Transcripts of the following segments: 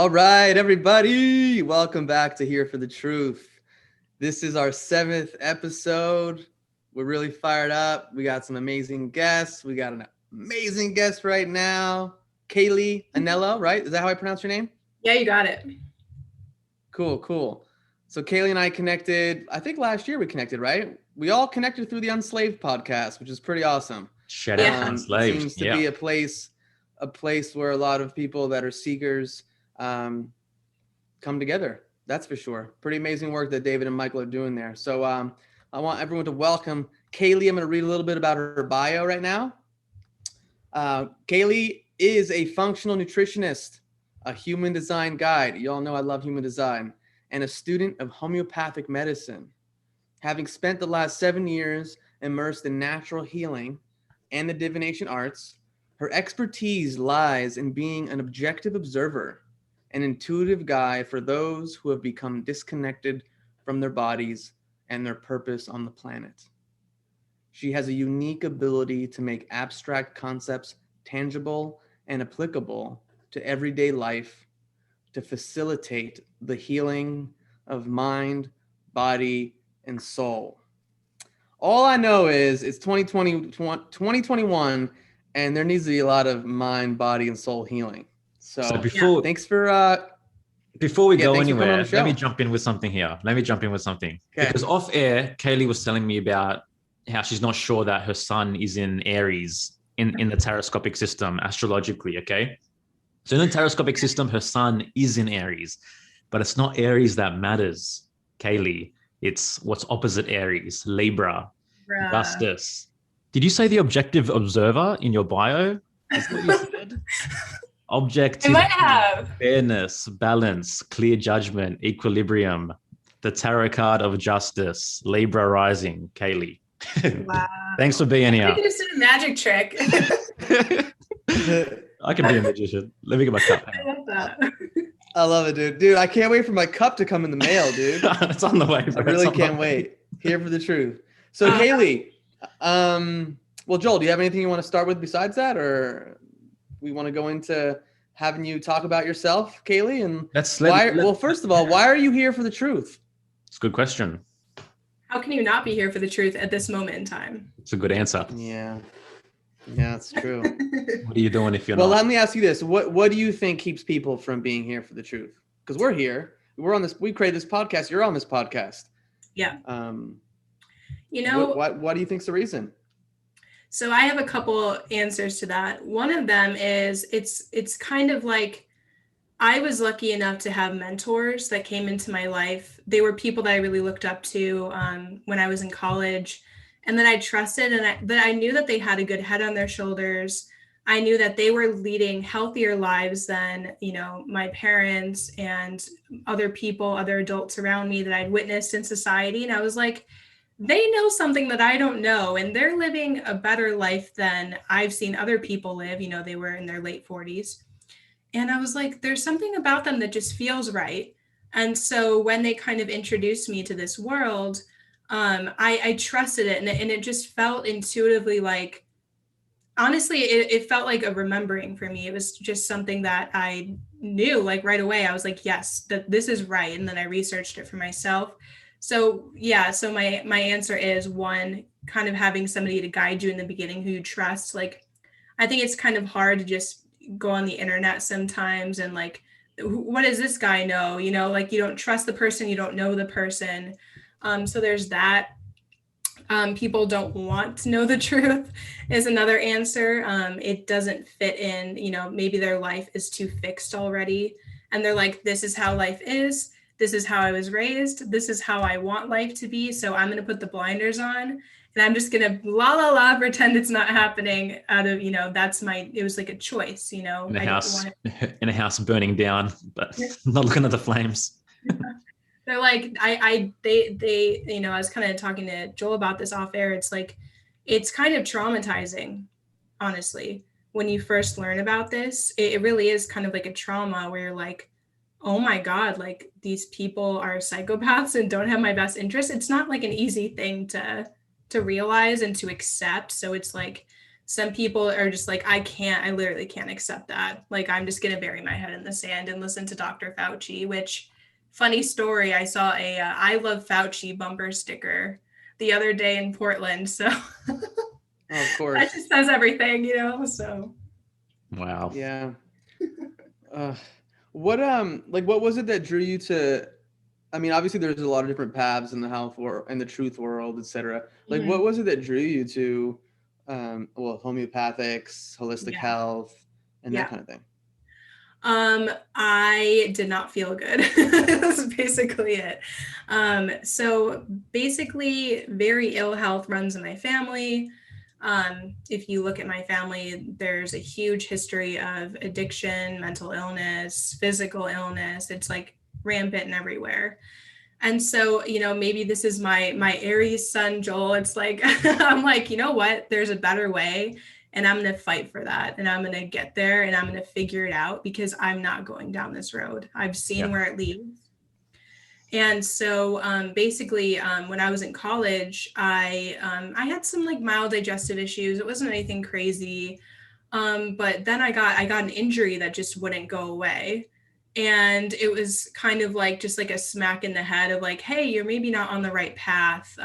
All right, everybody, welcome back to Here for the Truth. This is our 7th episode. We're really fired up. We got some amazing guests. We got an amazing guest right now, Cailee Anello, right? Is that how I pronounce your name? Yeah, you got it. Cool. So Cailee and I connected, I think last year we connected, right? We all connected through the Unslaved podcast, which is pretty awesome. Shout out Unslaved. It seems to be a place where a lot of people that are seekers come together. That's for sure. Pretty amazing work that David and Michael are doing there. So I want everyone to welcome Cailee. I'm going to read a little bit about her bio right now. Cailee is a functional nutritionist, a human design guide. You all know I love human design, and a student of homeopathic medicine. Having spent the last 7 years immersed in natural healing and the divination arts, her expertise lies in being an objective observer, an intuitive guide for those who have become disconnected from their bodies and their purpose on the planet. She has a unique ability to make abstract concepts tangible and applicable to everyday life, to facilitate the healing of mind, body, and soul. All I know is it's 2021, and there needs to be a lot of mind, body, and soul healing. So thanks for before we go anywhere, let me jump in with something here. Okay. Because off air, Cailee was telling me about how she's not sure that her sun is in Aries in the taroscopic system astrologically, okay? So in the taroscopic system, her sun is in Aries, but it's not Aries that matters, Cailee. It's what's opposite Aries, Libra, justice. Did you say the objective observer in your bio? Is that what you said? Objectivity, fairness, balance, clear judgment, equilibrium, the tarot card of justice, Libra rising, Cailee. Wow. Thanks for being here. I could just do a magic trick. I can be a magician. Let me get my cup. I love that. I love it, dude. Dude, I can't wait for my cup to come in the mail, dude. It's on the way, bro. I really can't wait. Here for the truth. So, Cailee, well, Joel, do you have anything you want to start with besides that, or we want to go into having you talk about yourself, Cailee? And well, first of all, why are you here for the truth? It's a good question. How can you not be here for the truth at this moment in time? It's a good answer. Yeah, that's true. What are you doing if you're not? Well, let me ask you this. What do you think keeps people from being here for the truth? Because we're here. We're on this. We created this podcast. You're on this podcast. Yeah. What do you think's the reason? So I have a couple answers to that. One of them is it's kind of like I was lucky enough to have mentors that came into my life. They were people that I really looked up to when I was in college, and that I trusted, and that I knew that they had a good head on their shoulders. I knew that they were leading healthier lives than, my parents and other people, other adults around me that I'd witnessed in society. And I was like, they know something that I don't know, and they're living a better life than I've seen other people live. They were in their late 40s. And I was like, there's something about them that just feels right. And so when they kind of introduced me to this world, I trusted it. And it just felt intuitively like, honestly, it felt like a remembering for me. It was just something that I knew like right away. I was like, yes, that this is right. And then I researched it for myself. So my answer is, one, kind of having somebody to guide you in the beginning who you trust. Like, I think it's kind of hard to just go on the internet sometimes and like, what does this guy know? Like, you don't trust the person, you don't know the person. So there's that. People don't want to know the truth is another answer. It doesn't fit in, maybe their life is too fixed already. And they're like, this is how life is. This is how I was raised. This is how I want life to be. So I'm going to put the blinders on and I'm just going to pretend it's not happening out of, it was like a choice, in a house burning down, but not looking at the flames. They're like, they, I was kind of talking to Joel about this off air. It's like, it's kind of traumatizing, honestly, when you first learn about this. It really is kind of like a trauma where you're like, oh my God, like these people are psychopaths and don't have my best interest. It's not like an easy thing to realize and to accept. So it's like some people are just like, I literally can't accept that. Like, I'm just going to bury my head in the sand and listen to Dr. Fauci, which, funny story, I saw a I love Fauci bumper sticker the other day in Portland. So Oh, of course. that just says everything, you know? So. Wow. Yeah. What what was it that drew you to, I mean, obviously there's a lot of different paths in the health world and the truth world, etc. Like, what was it that drew you to, homeopathics, holistic health, and that kind of thing? I did not feel good. That's basically it. So basically, very ill health runs in my family. If you look at my family, there's a huge history of addiction, mental illness, physical illness. It's like rampant and everywhere. And so, you know, maybe this is my Aries sun, Joel. It's like, I'm like, you know what? There's a better way. And I'm going to fight for that. And I'm going to get there and I'm going to figure it out because I'm not going down this road. I've seen where it leads. And so basically, when I was in college, I had some like mild digestive issues. It wasn't anything crazy. But then I got an injury that just wouldn't go away. And it was kind of like just like a smack in the head of like, hey, you're maybe not on the right path.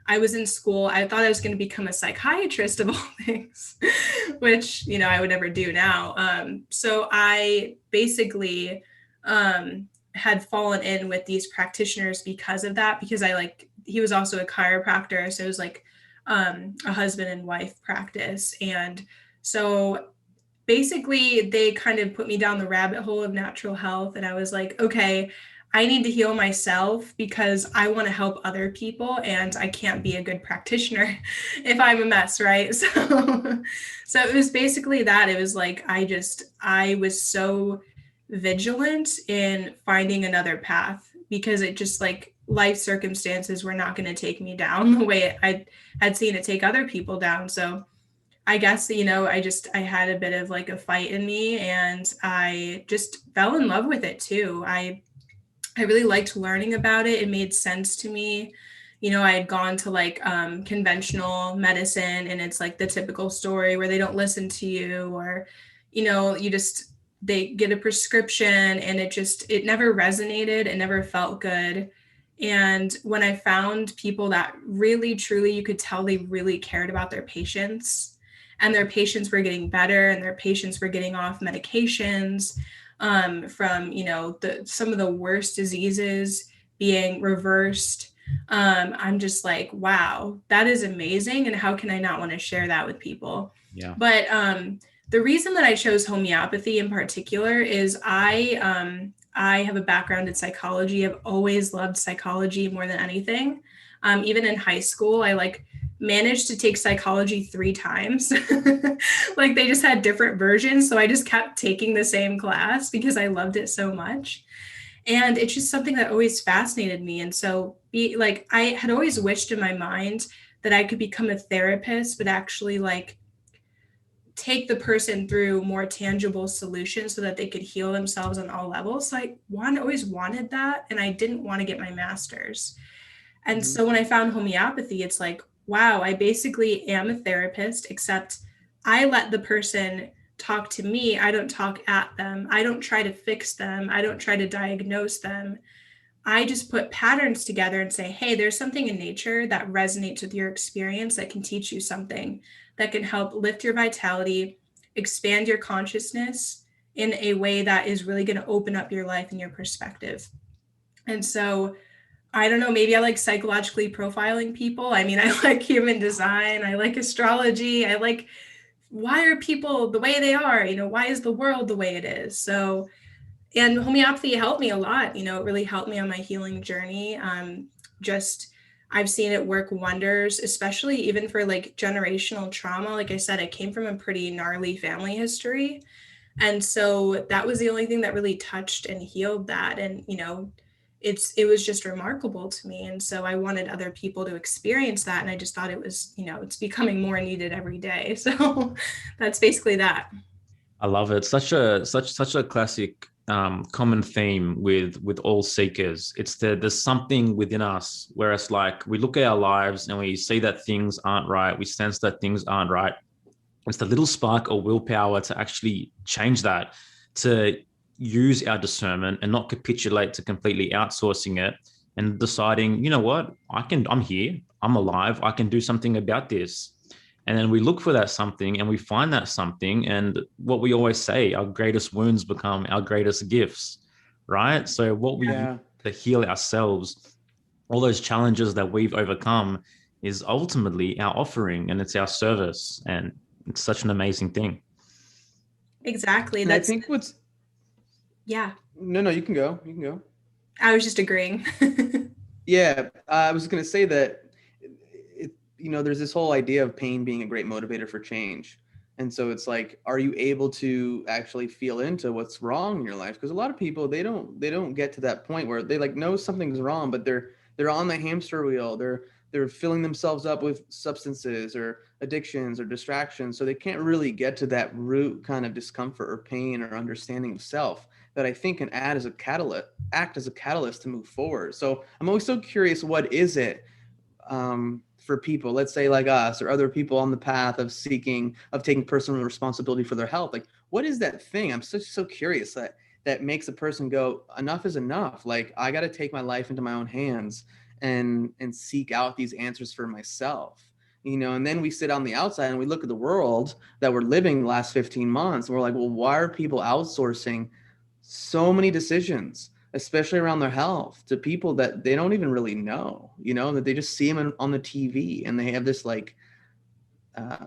I was in school. I thought I was going to become a psychiatrist of all things, which, you know, I would never do now. So I basically had fallen in with these practitioners because of that, because he was also a chiropractor. So it was like a husband and wife practice. And so basically they kind of put me down the rabbit hole of natural health. And I was like, okay, I need to heal myself because I want to help other people and I can't be a good practitioner if I'm a mess, right? So it was basically that. It was like, I was so vigilant in finding another path because it just like life circumstances were not going to take me down the way I had seen it take other people down. So I guess, you know, I had a bit of like a fight in me and I just fell in love with it too. I really liked learning about it. It made sense to me. You know, I had gone to like conventional medicine and it's like the typical story where they don't listen to you or, you know, they get a prescription and it never resonated. It never felt good. And when I found people that really, truly, you could tell they really cared about their patients and their patients were getting better and their patients were getting off medications, from, you know, some of the worst diseases being reversed. I'm just like, wow, that is amazing. And how can I not want to share that with people? Yeah. But the reason that I chose homeopathy in particular is I have a background in psychology. I've always loved psychology more than anything. Even in high school, I managed to take psychology 3 times. Like they just had different versions. So I just kept taking the same class because I loved it so much. And it's just something that always fascinated me. And so I had always wished in my mind that I could become a therapist, but actually take the person through more tangible solutions so that they could heal themselves on all levels. So I always wanted that. And I didn't want to get my master's. And so when I found homeopathy, it's like, wow, I basically am a therapist, except I let the person talk to me. I don't talk at them. I don't try to fix them. I don't try to diagnose them. I just put patterns together and say, hey, there's something in nature that resonates with your experience that can teach you something that can help lift your vitality, expand your consciousness in a way that is really going to open up your life and your perspective. And so I don't know, maybe I like psychologically profiling people. I mean, I like human design. I like astrology. I like, why are people the way they are? You know, why is the world the way it is? So, and homeopathy helped me a lot. You know, it really helped me on my healing journey. I've seen it work wonders, especially even for like generational trauma. Like I said, I came from a pretty gnarly family history. And so that was the only thing that really touched and healed that. And, you know, it was just remarkable to me. And so I wanted other people to experience that. And I just thought it was, you know, it's becoming more needed every day. So that's basically that. I love it. Such a classic common theme with all seekers. It's that there's something within us where it's like we look at our lives and we see that things aren't right. We sense that things aren't right. It's the little spark of willpower to actually change that, to use our discernment and not capitulate to completely outsourcing it and deciding, you know what, I'm here, I'm alive, I can do something about this. And then we look for that something and we find that something. And what we always say, our greatest wounds become our greatest gifts, right? So what we use to heal ourselves, all those challenges that we've overcome, is ultimately our offering, and it's our service. And it's such an amazing thing. Exactly. And I think yeah. No, you can go. You can go. I was just agreeing. Yeah, I was going to say that, there's this whole idea of pain being a great motivator for change. And so it's like, are you able to actually feel into what's wrong in your life? Because a lot of people, they don't get to that point where they like know something's wrong, but they're on the hamster wheel. They're filling themselves up with substances or addictions or distractions. So they can't really get to that root kind of discomfort or pain or understanding of self that I think can act as a catalyst to move forward. So I'm always so curious, what is it for people, let's say like us or other people on the path of taking personal responsibility for their health? Like, what is that thing? I'm so curious that makes a person go, enough is enough. Like, I got to take my life into my own hands and seek out these answers for myself. And then we sit on the outside and we look at the world that we're living the last 15 months. And we're like, well, why are people outsourcing so many decisions, especially around their health, to people that they don't even really know, that they just see them on the TV, and they have this like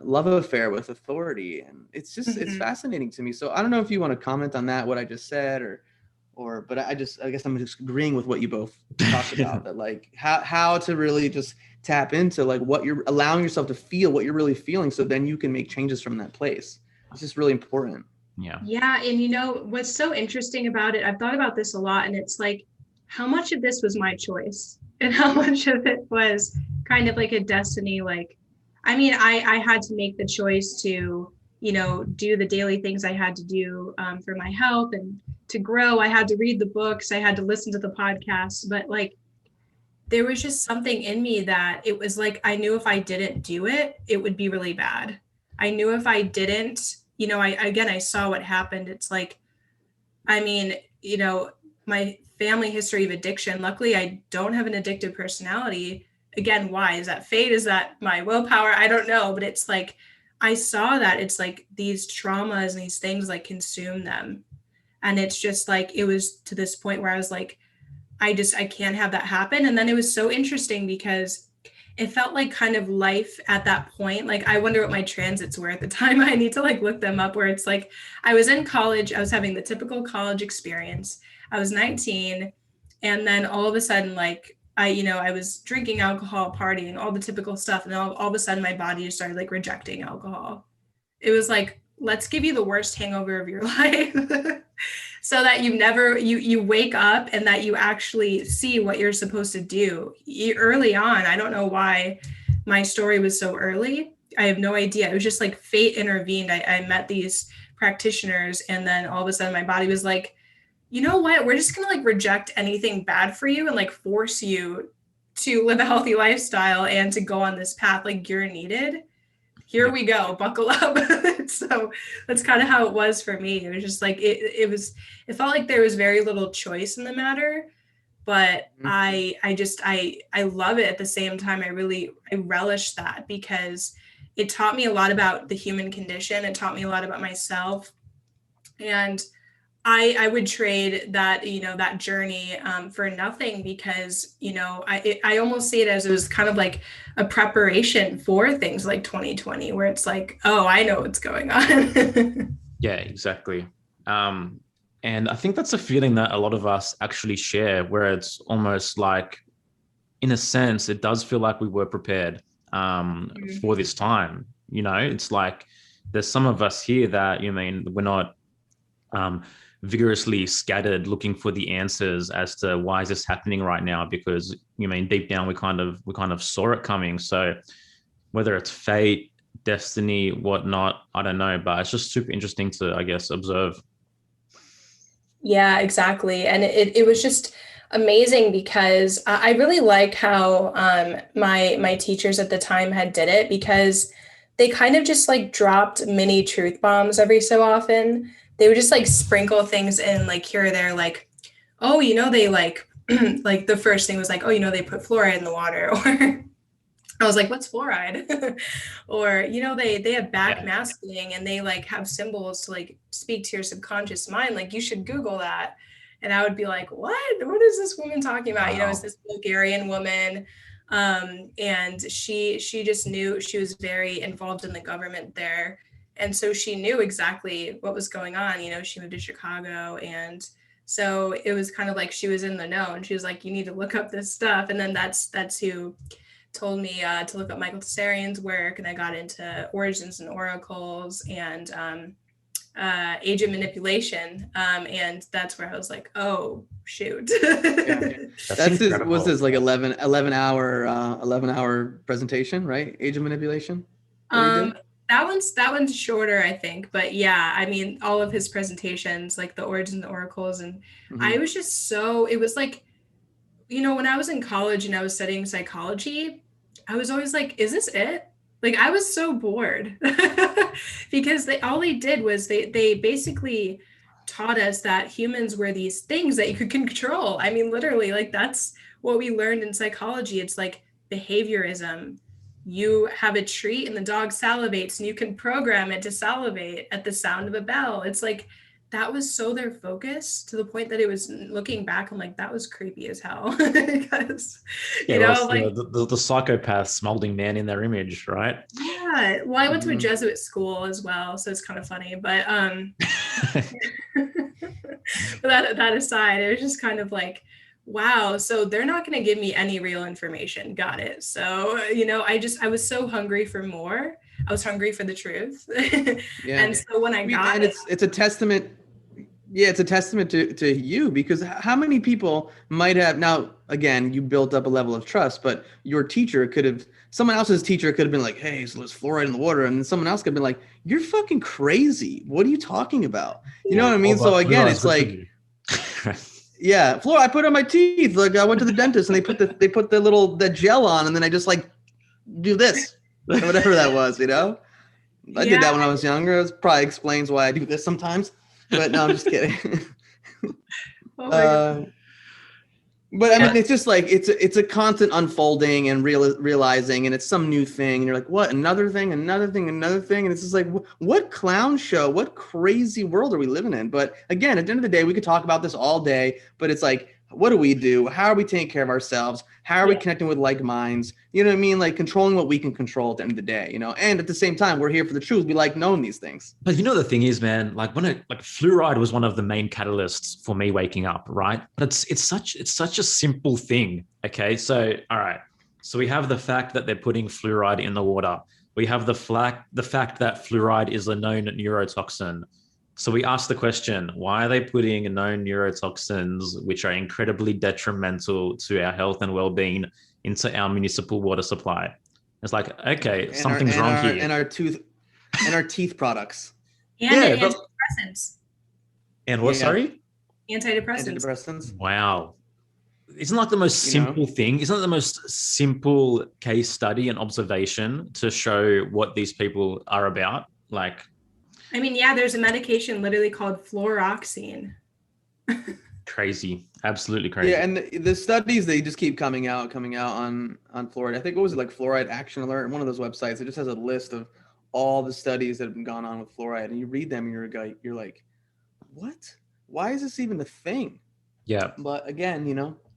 love affair with authority. And it's just, it's fascinating to me. So I don't know if you want to comment on that, what I just said, but I guess I'm just agreeing with what you both talked about, that like how to really just tap into like what you're allowing yourself to feel, what you're really feeling. So then you can make changes from that place. It's just really important. Yeah. Yeah. And what's so interesting about it, I've thought about this a lot, and it's like, how much of this was my choice and how much of it was kind of like a destiny? Like, I mean, I had to make the choice to, do the daily things I had to do for my health and to grow. I had to read the books, I had to listen to the podcasts, but like, there was just something in me that it was like, I knew if I didn't do it, it would be really bad. I knew if I didn't, I saw what happened. It's like, I mean, my family history of addiction, luckily I don't have an addictive personality. Again, why? Is that fate? Is that my willpower? I don't know. But it's like, I saw that it's like these traumas and these things like consume them. And it's just like, it was to this point where I was like, I can't have that happen. And then it was so interesting because it felt like kind of life at that point. Like, I wonder what my transits were at the time. I need to like look them up, where it's like, I was in college, I was having the typical college experience. I was 19. And then all of a sudden, like, I was drinking alcohol, partying, all the typical stuff. And all of a sudden my body just started like rejecting alcohol. It was like, let's give you the worst hangover of your life so that you wake up and that you actually see what you're supposed to do early on. I don't know why my story was so early. I have no idea. It was just like fate intervened. I met these practitioners, and then all of a sudden my body was like, you know what? We're just going to like reject anything bad for you and like force you to live a healthy lifestyle and to go on this path. Like, you're needed. Here we go, buckle up. So that's kind of how it was for me. It was just like, it felt like there was very little choice in the matter, but I love it at the same time. I relish that because it taught me a lot about the human condition. It taught me a lot about myself. And I would trade that, that journey for nothing, because, I almost see it as it was kind of like a preparation for things like 2020, where it's like, oh, I know what's going on. Yeah, exactly. And I think that's a feeling that a lot of us actually share, where it's almost like, in a sense, it does feel like we were prepared for this time. It's like there's some of us here that, we're not vigorously scattered looking for the answers as to why is this happening right now, because deep down we kind of saw it coming. So whether it's fate, destiny, whatnot, I don't know, but it's just super interesting to, I guess, observe. Yeah, exactly. And it was just amazing because I really like how my teachers at the time had did it, because they kind of just like dropped mini truth bombs every so often. They would just like sprinkle things in like here or there, like, oh, they like like the first thing was like, oh, they put fluoride in the water, or I was like, what's fluoride? Or, they have backmasking and they like have symbols to like speak to your subconscious mind. Like you should Google that. And I would be like, what is this woman talking about? Wow. It's this Bulgarian woman. And she just knew, she was very involved in the government there. And so she knew exactly what was going on. She moved to Chicago, and so it was kind of like she was in the know, and she was like, you need to look up this stuff. And then that's who told me to look up Michael Tsarian's work, and I got into origins and oracles and agent manipulation, and that's where I was like, oh shoot. Was this like 11 hour presentation, right? Agent manipulation. That one's shorter, I think, but yeah, I mean, all of his presentations, like the origins and the oracles, and I was just it was like, when I was in college and I was studying psychology, I was always like, is this it? Like, I was so bored because all they did was they basically taught us that humans were these things that you could control. I mean, literally, like that's what we learned in psychology. It's like behaviorism. You have a treat and the dog salivates and you can program it to salivate at the sound of a bell. It's like, that was so their focus, to the point that it was, looking back, I'm like, that was creepy as hell. Because, the psychopaths molding man in their image, right? Yeah. Well, I went to a Jesuit school as well, so it's kind of funny. But but that aside, it was just kind of like, wow, so they're not going to give me any real information. Got it. So, I was so hungry for more. I was hungry for the truth. Yeah. And so when I got it, it's a testament. Yeah, it's a testament to you, because how many people might have, now, again, you built up a level of trust, but someone else's teacher could have been like, hey, so there's fluoride in the water. And someone else could have been like, you're fucking crazy. What are you talking about? You know what I mean? So again, it's like, yeah, fluoride, I put it on my teeth. Like I went to the dentist and they put the gel on, and then I just like do this, or whatever that was, I did that when I was younger. It probably explains why I do this sometimes. But no, I'm just kidding. But I mean, it's just like it's a constant unfolding and realizing, and it's some new thing, and you're like, what? Another thing, and it's just like, what clown show? What crazy world are we living in? But again, at the end of the day, we could talk about this all day, but it's like, what do we do? How are we taking care of ourselves? How are we connecting with like minds? You know what I mean? Like controlling what we can control at the end of the day, and at the same time, we're here for the truth. We like knowing these things. But the thing is, man, like fluoride was one of the main catalysts for me waking up, right? But it's such a simple thing. Okay. So, all right. So we have the fact that they're putting fluoride in the water. We have the fact that fluoride is a known neurotoxin. So we ask the question, why are they putting known neurotoxins, which are incredibly detrimental to our health and well-being, into our municipal water supply? It's like, okay, something's wrong here. And our teeth products. And antidepressants. And what, sorry? Antidepressants. Wow. Isn't like the most simple thing? Isn't it the most simple case study and observation to show what these people are about? Like, I mean, yeah, there's a medication literally called fluoroxine. Crazy. Absolutely crazy. Yeah, and the studies, they just keep coming out on fluoride. I think, what was it, like Fluoride Action Alert? One of those websites, it just has a list of all the studies that have gone on with fluoride, and you read them and you're like, what? Why is this even a thing? Yeah. But again,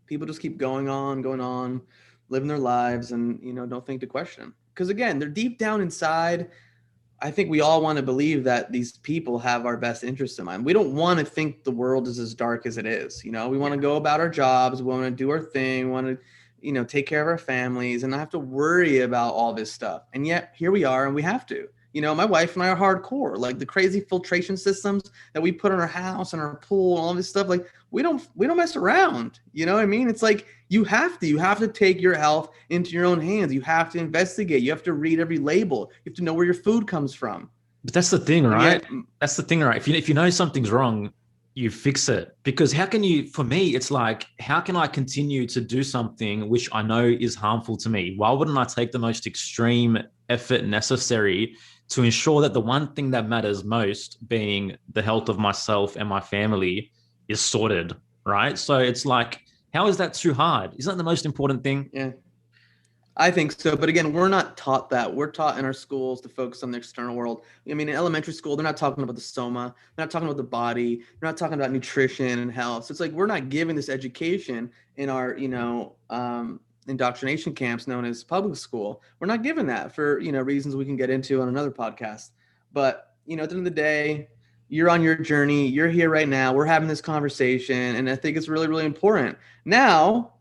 people just keep going on, living their lives, and don't think to question. Because again, they're deep down inside. I think we all want to believe that these people have our best interests in mind. We don't want to think the world is as dark as it is. We want to go about our jobs. We want to do our thing. We want to, take care of our families and not have to worry about all this stuff. And yet here we are, and we have to. My wife and I are hardcore. Like the crazy filtration systems that we put on our house and our pool and all this stuff. Like we don't mess around. You know what I mean? It's like you have to take your health into your own hands. You have to investigate. You have to read every label. You have to know where your food comes from. But that's the thing, right? That's the thing, right? If you know something's wrong, you fix it. Because how can you, for me, it's like, how can I continue to do something which I know is harmful to me? Why wouldn't I take the most extreme effort necessary to ensure that the one thing that matters most, being the health of myself and my family, is sorted, right? So it's like, how is that too hard? Isn't that the most important thing? Yeah. I think so. But again, we're not taught that. We're taught in our schools to focus on the external world. I mean, in elementary school, they're not talking about the soma. They're not talking about the body. They're not talking about nutrition and health. So it's like we're not given this education in our, indoctrination camps known as public school. We're not given that for, reasons we can get into on another podcast. But, at the end of the day, you're on your journey. You're here right now. We're having this conversation. And I think it's really, really important. Now,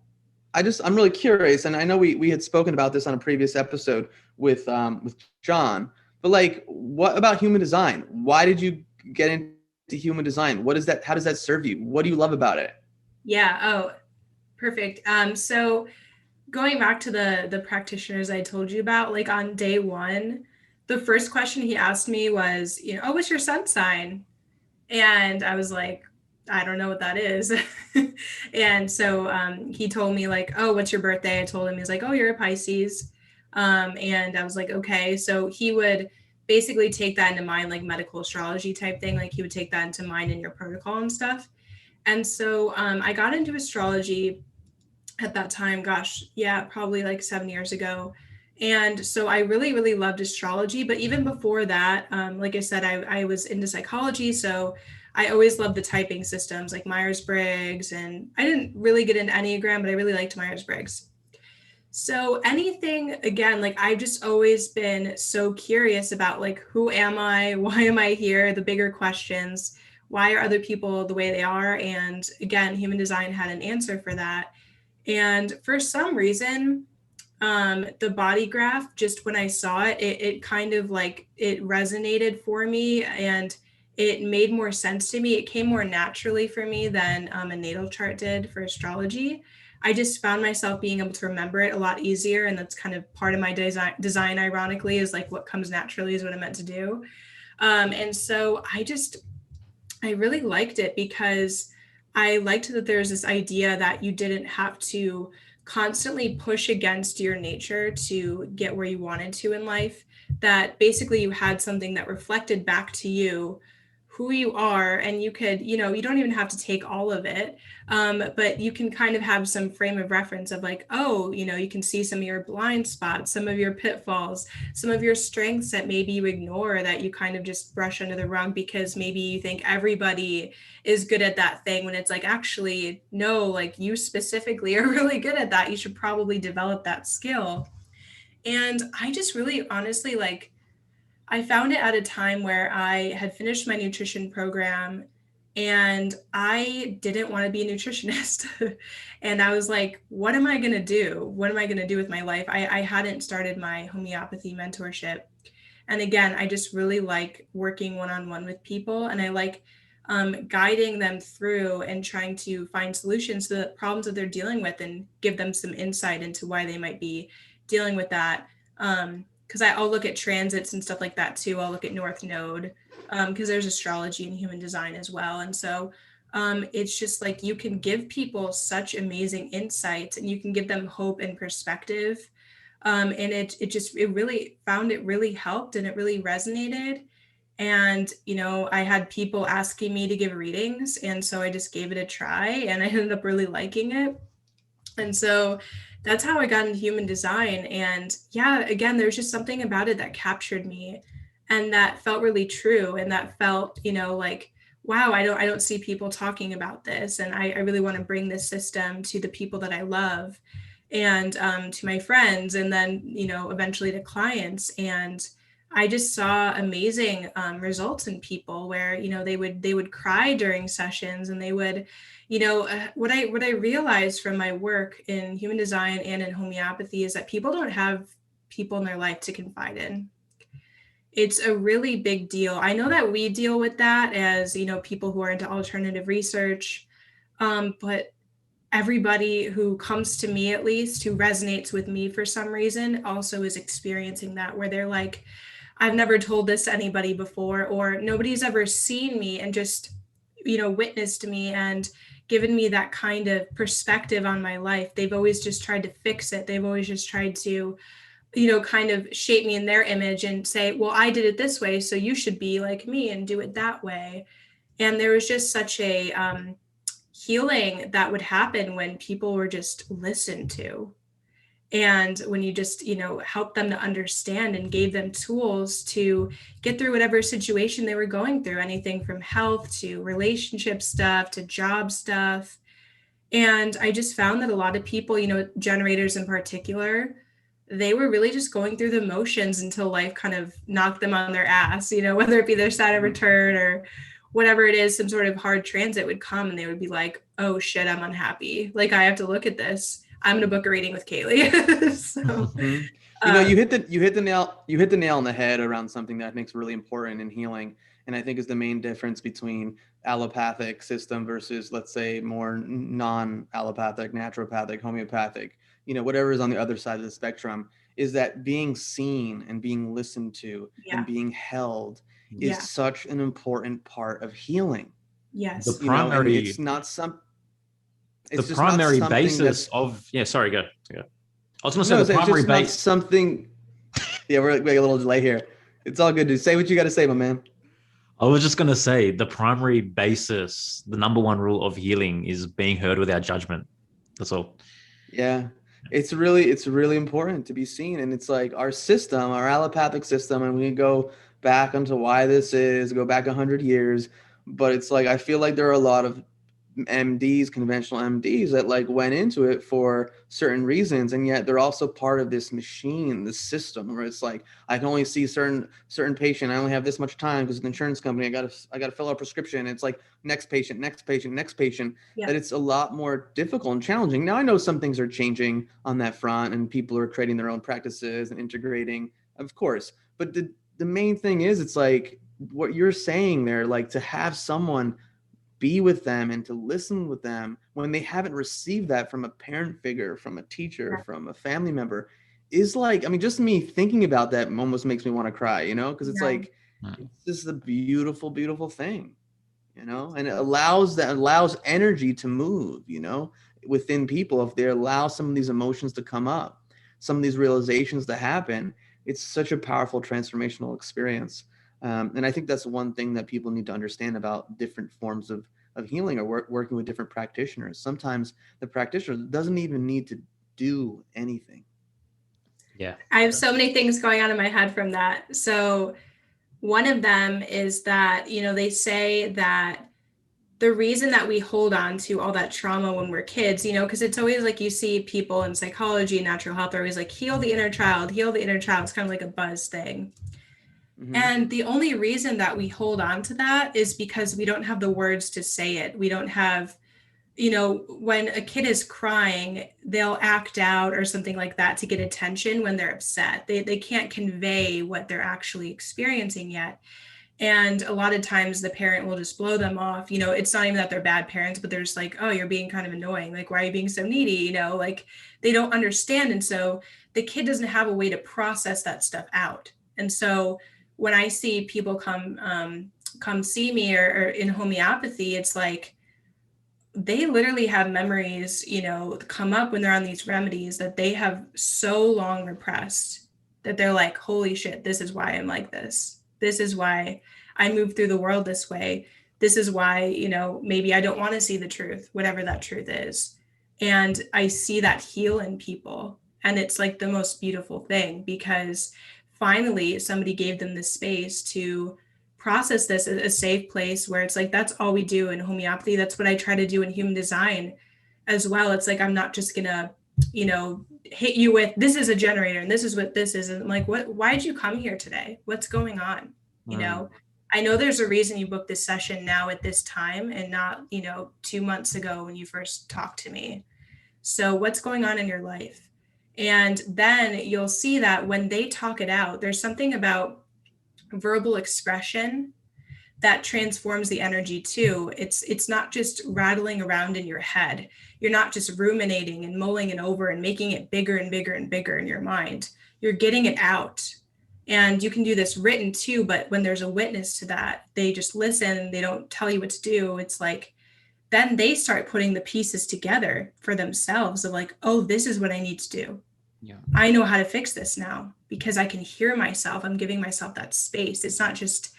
I'm really curious, and I know we had spoken about this on a previous episode with John, but like, what about human design? Why did you get into human design? What is that? How does that serve you? What do you love about it? Yeah. Oh, perfect. So going back to the practitioners I told you about, like on day one, the first question he asked me was, oh, what's your sun sign? And I was like, I don't know what that is. And so he told me like, oh, what's your birthday? I told him, he's like, oh, you're a Pisces. And I was like, okay. So he would basically take that into mind, like medical astrology type thing. Like he would take that into mind in your protocol and stuff. And so I got into astrology at that time, gosh, yeah, probably like 7 years ago. And so I really, really loved astrology. But even before that, like I said, I was into psychology. So I always loved the typing systems like Myers-Briggs. And I didn't really get into Enneagram, but I really liked Myers-Briggs. So anything, again, like I've just always been so curious about like, who am I? Why am I here? The bigger questions. Why are other people the way they are? And again, human design had an answer for that. And for some reason, the body graph, just when I saw it, it kind of like, it resonated for me and it made more sense to me. It came more naturally for me than a natal chart did for astrology. I just found myself being able to remember it a lot easier. And that's kind of part of my design, ironically, is like what comes naturally is what I'm meant to do. And so I really liked it because I liked that there's this idea that you didn't have to constantly push against your nature to get where you wanted to in life, that basically you had something that reflected back to you who you are, and you could, you don't even have to take all of it, but you can kind of have some frame of reference of like, oh, you can see some of your blind spots, some of your pitfalls, some of your strengths that maybe you ignore, that you kind of just brush under the rug because maybe you think everybody is good at that thing, when it's like, actually, no, like you specifically are really good at that. You should probably develop that skill. And I just really honestly, like, I found it at a time where I had finished my nutrition program and I didn't want to be a nutritionist. And I was like, what am I going to do? What am I going to do with my life? I hadn't started my homeopathy mentorship. And again, I just really like working one-on-one with people, and I like guiding them through and trying to find solutions to the problems that they're dealing with and give them some insight into why they might be dealing with that. Because I'll look at transits and stuff like that too. I'll look at North Node because there's astrology and human design as well. And so it's just like you can give people such amazing insights and you can give them hope and perspective. And it really found it really helped and it really resonated. And, I had people asking me to give readings. And so I just gave it a try and I ended up really liking it. And so that's how I got into human design. And yeah, again, there's just something about it that captured me and that felt really true. And that felt, like, wow, I don't see people talking about this. And I really want to bring this system to the people that I love and to my friends, and then, eventually to clients. And I just saw amazing results in people where, they would cry during sessions, and they would, what I realized from my work in human design and in homeopathy is that people don't have people in their life to confide in. It's a really big deal. I know that we deal with that as, people who are into alternative research, but everybody who comes to me, at least, who resonates with me for some reason, also is experiencing that, where they're like, I've never told this to anybody before, or nobody's ever seen me, and just witnessed me and given me that kind of perspective on my life. They've always just tried to fix it. They've always just tried to, kind of shape me in their image and say, well, I did it this way, so you should be like me and do it that way. And there was just such a healing that would happen when people were just listened to. And when you just, helped them to understand and gave them tools to get through whatever situation they were going through, anything from health to relationship stuff to job stuff. And I just found that a lot of people, generators in particular, they were really just going through the motions until life kind of knocked them on their ass, whether it be their side of return or whatever it is, some sort of hard transit would come and they would be like, oh shit, I'm unhappy. Like, I have to look at this. I'm going to book a reading with Cailee. So, you hit the nail on the head around something that I think is really important in healing. And I think is the main difference between allopathic system versus, let's say, more non-allopathic, naturopathic, homeopathic, whatever is on the other side of the spectrum, is that being seen and being listened to and being held is such an important part of healing. Yes. The primary, it's not some. It's the primary basis of sorry, go. I was going to say the primary base. Something. Yeah, we're like a little delay here. It's all good, dude. Say what you got to say, my man. I was just going to say the primary basis, the number one rule of healing is being heard without judgment. That's all. Yeah. It's really important to be seen. And it's like our system, our allopathic system, and we can go back onto why this is, go back 100 years. But it's like, I feel like there are a lot of MDs, conventional MDs that like went into it for certain reasons, and yet they're also part of this machine, this system where it's like, I can only see certain patient. I only have this much time because of the insurance company. I gotta fill out a prescription. It's like next patient. Yeah. That it's a lot more difficult and challenging. Now I know some things are changing on that front, and people are creating their own practices and integrating, of course. But the main thing is, it's like what you're saying there, like to have someone be with them and to listen with them when they haven't received that from a parent figure, from a teacher, from a family member, is like, I mean, just me thinking about that almost makes me want to cry, because it's like, it's just a beautiful, beautiful thing, and it allows energy to move, within people. If they allow some of these emotions to come up, some of these realizations to happen, it's such a powerful transformational experience. And I think that's one thing that people need to understand about different forms of healing or working with different practitioners. Sometimes the practitioner doesn't even need to do anything. Yeah. I have so many things going on in my head from that. So one of them is that, they say that the reason that we hold on to all that trauma when we're kids, because it's always like you see people in psychology and natural health are always like, heal the inner child. It's kind of like a buzz thing. Mm-hmm. And the only reason that we hold on to that is because we don't have the words to say it. We don't have, when a kid is crying, they'll act out or something like that to get attention when they're upset. They can't convey what they're actually experiencing yet. And a lot of times the parent will just blow them off. It's not even that they're bad parents, but they're just like, oh, you're being kind of annoying. Like, why are you being so needy? Like they don't understand. And so the kid doesn't have a way to process that stuff out. And so when I see people come see me or in homeopathy, it's like they literally have memories, come up when they're on these remedies that they have so long repressed that they're like, holy shit, this is why I'm like this. This is why I move through the world this way. This is why, maybe I don't want to see the truth, whatever that truth is. And I see that heal in people. And it's like the most beautiful thing, because finally somebody gave them the space to process this, a safe place where it's like, that's all we do in homeopathy. That's what I try to do in human design as well. It's like, I'm not just gonna, hit you with, this is a generator and this is what this is. And I'm like, why did you come here today? What's going on? I know there's a reason you booked this session now at this time and not, 2 months ago when you first talked to me. So what's going on in your life? And then you'll see that when they talk it out, there's something about verbal expression that transforms the energy too. It's not just rattling around in your head. You're not just ruminating and mulling it over and making it bigger and bigger and bigger in your mind. You're getting it out. And you can do this written too, but when there's a witness to that, they just listen and they don't tell you what to do. It's like, then they start putting the pieces together for themselves of like, oh, this is what I need to do. Yeah. I know how to fix this now because I can hear myself. I'm giving myself that space. It's not just,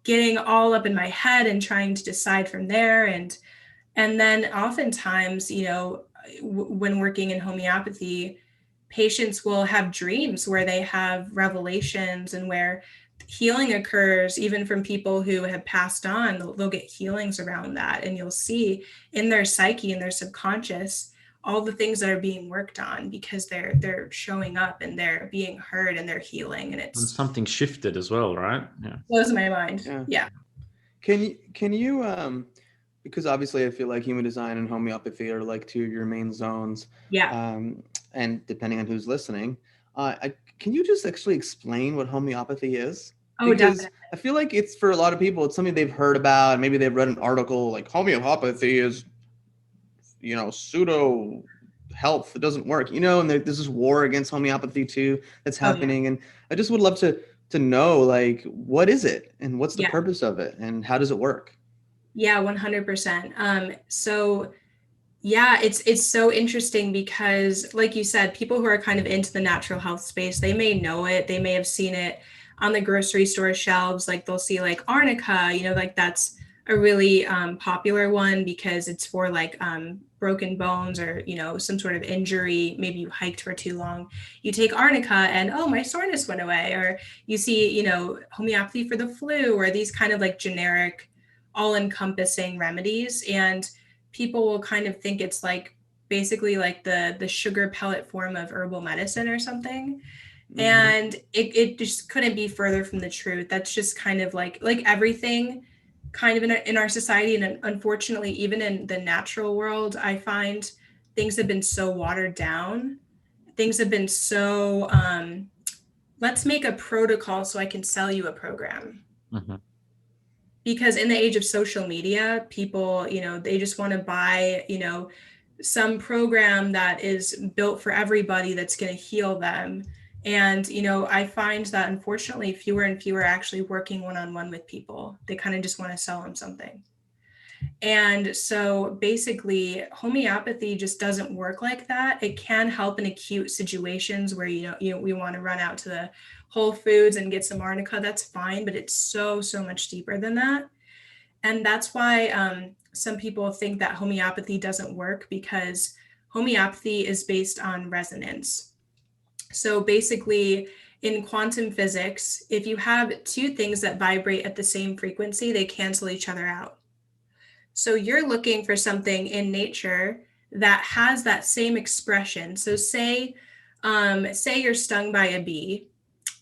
getting all up in my head and trying to decide from there. And then oftentimes, when working in homeopathy, patients will have dreams where they have revelations and where healing occurs, even from people who have passed on. They'll get healings around that. And you'll see in their psyche and their subconscious all the things that are being worked on because they're showing up and they're being heard and they're healing. And it's something shifted as well, right? Yeah. Blows my mind. Yeah. Can you because obviously I feel like human design and homeopathy are like two of your main zones. Yeah. And depending on who's listening, can you just actually explain what homeopathy is? Oh, because definitely. I feel like it's, for a lot of people, it's something they've heard about. Maybe they've read an article like homeopathy is, pseudo health. It doesn't work, and there's this war against homeopathy too that's happening. And I just would love to know, like, what is it and what's the purpose of it and how does it work? Yeah, 100%. So yeah, it's so interesting because, like you said, people who are kind of into the natural health space, they may know it. They may have seen it on the grocery store shelves. Like they'll see like arnica, like that's a really popular one because it's for like broken bones or, some sort of injury. Maybe you hiked for too long. You take arnica and, oh, my soreness went away. Or you see, homeopathy for the flu, or these kind of like generic, all-encompassing remedies. And people will kind of think it's like basically like the sugar pellet form of herbal medicine or something. Mm-hmm. And it just couldn't be further from the truth. That's just kind of like everything kind of in our society. And unfortunately, even in the natural world, I find things have been so watered down. Things have been so, let's make a protocol so I can sell you a program. Mm-hmm. Because in the age of social media, people, they just want to buy, some program that is built for everybody that's going to heal them. And, I find that unfortunately fewer and fewer are actually working one-on-one with people. They kind of just want to sell them something. And so basically homeopathy just doesn't work like that. It can help in acute situations where, we want to run out to the Whole Foods and get some arnica. That's fine, but it's so much deeper than that. And that's why some people think that homeopathy doesn't work, because homeopathy is based on resonance. So basically in quantum physics, if you have two things that vibrate at the same frequency, they cancel each other out. So you're looking for something in nature that has that same expression. So say you're stung by a bee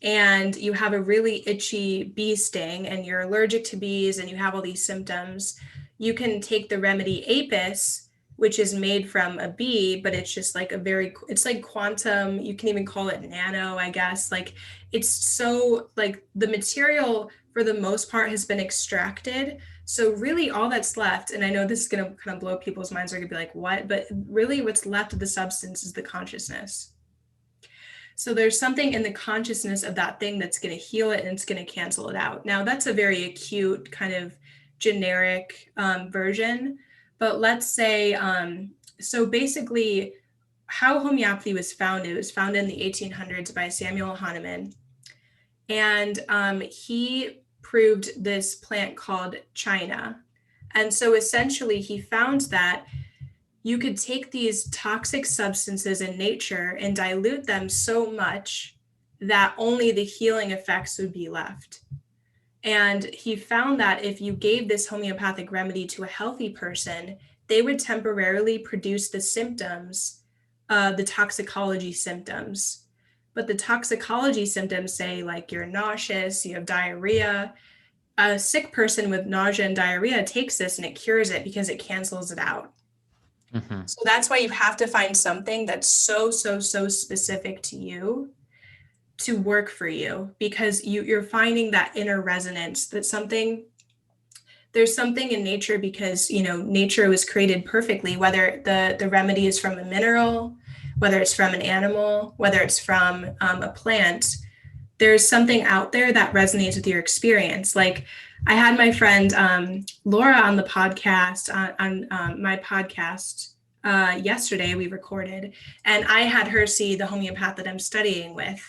and you have a really itchy bee sting and you're allergic to bees and you have all these symptoms. You can take the remedy Apis, which is made from a bee, but it's just like it's like quantum, you can even call it nano, I guess. Like it's so like the material for the most part has been extracted. So really all that's left, and I know this is going to kind of blow people's minds, they're going to be like, what? But really what's left of the substance is the consciousness. So there's something in the consciousness of that thing that's going to heal it and it's going to cancel it out. Now that's a very acute kind of generic version, but let's say, so basically how homeopathy was founded, it was founded in the 1800s by Samuel Hahnemann. And he proved this plant called China. And so essentially he found that you could take these toxic substances in nature and dilute them so much that only the healing effects would be left. And he found that if you gave this homeopathic remedy to a healthy person, they would temporarily produce the symptoms, the toxicology symptoms. But the toxicology symptoms say like you're nauseous, you have diarrhea. A sick person with nausea and diarrhea takes this and it cures it because it cancels it out. Mm-hmm. So that's why you have to find something that's so specific to you to work for you, because you're finding that inner resonance, that there's something in nature, because nature was created perfectly, whether the remedy is from a mineral, whether it's from an animal, whether it's from a plant. there's something out there that resonates with your experience. Like I had my friend Laura on the podcast, on my podcast yesterday, we recorded, and I had her see the homeopath that I'm studying with.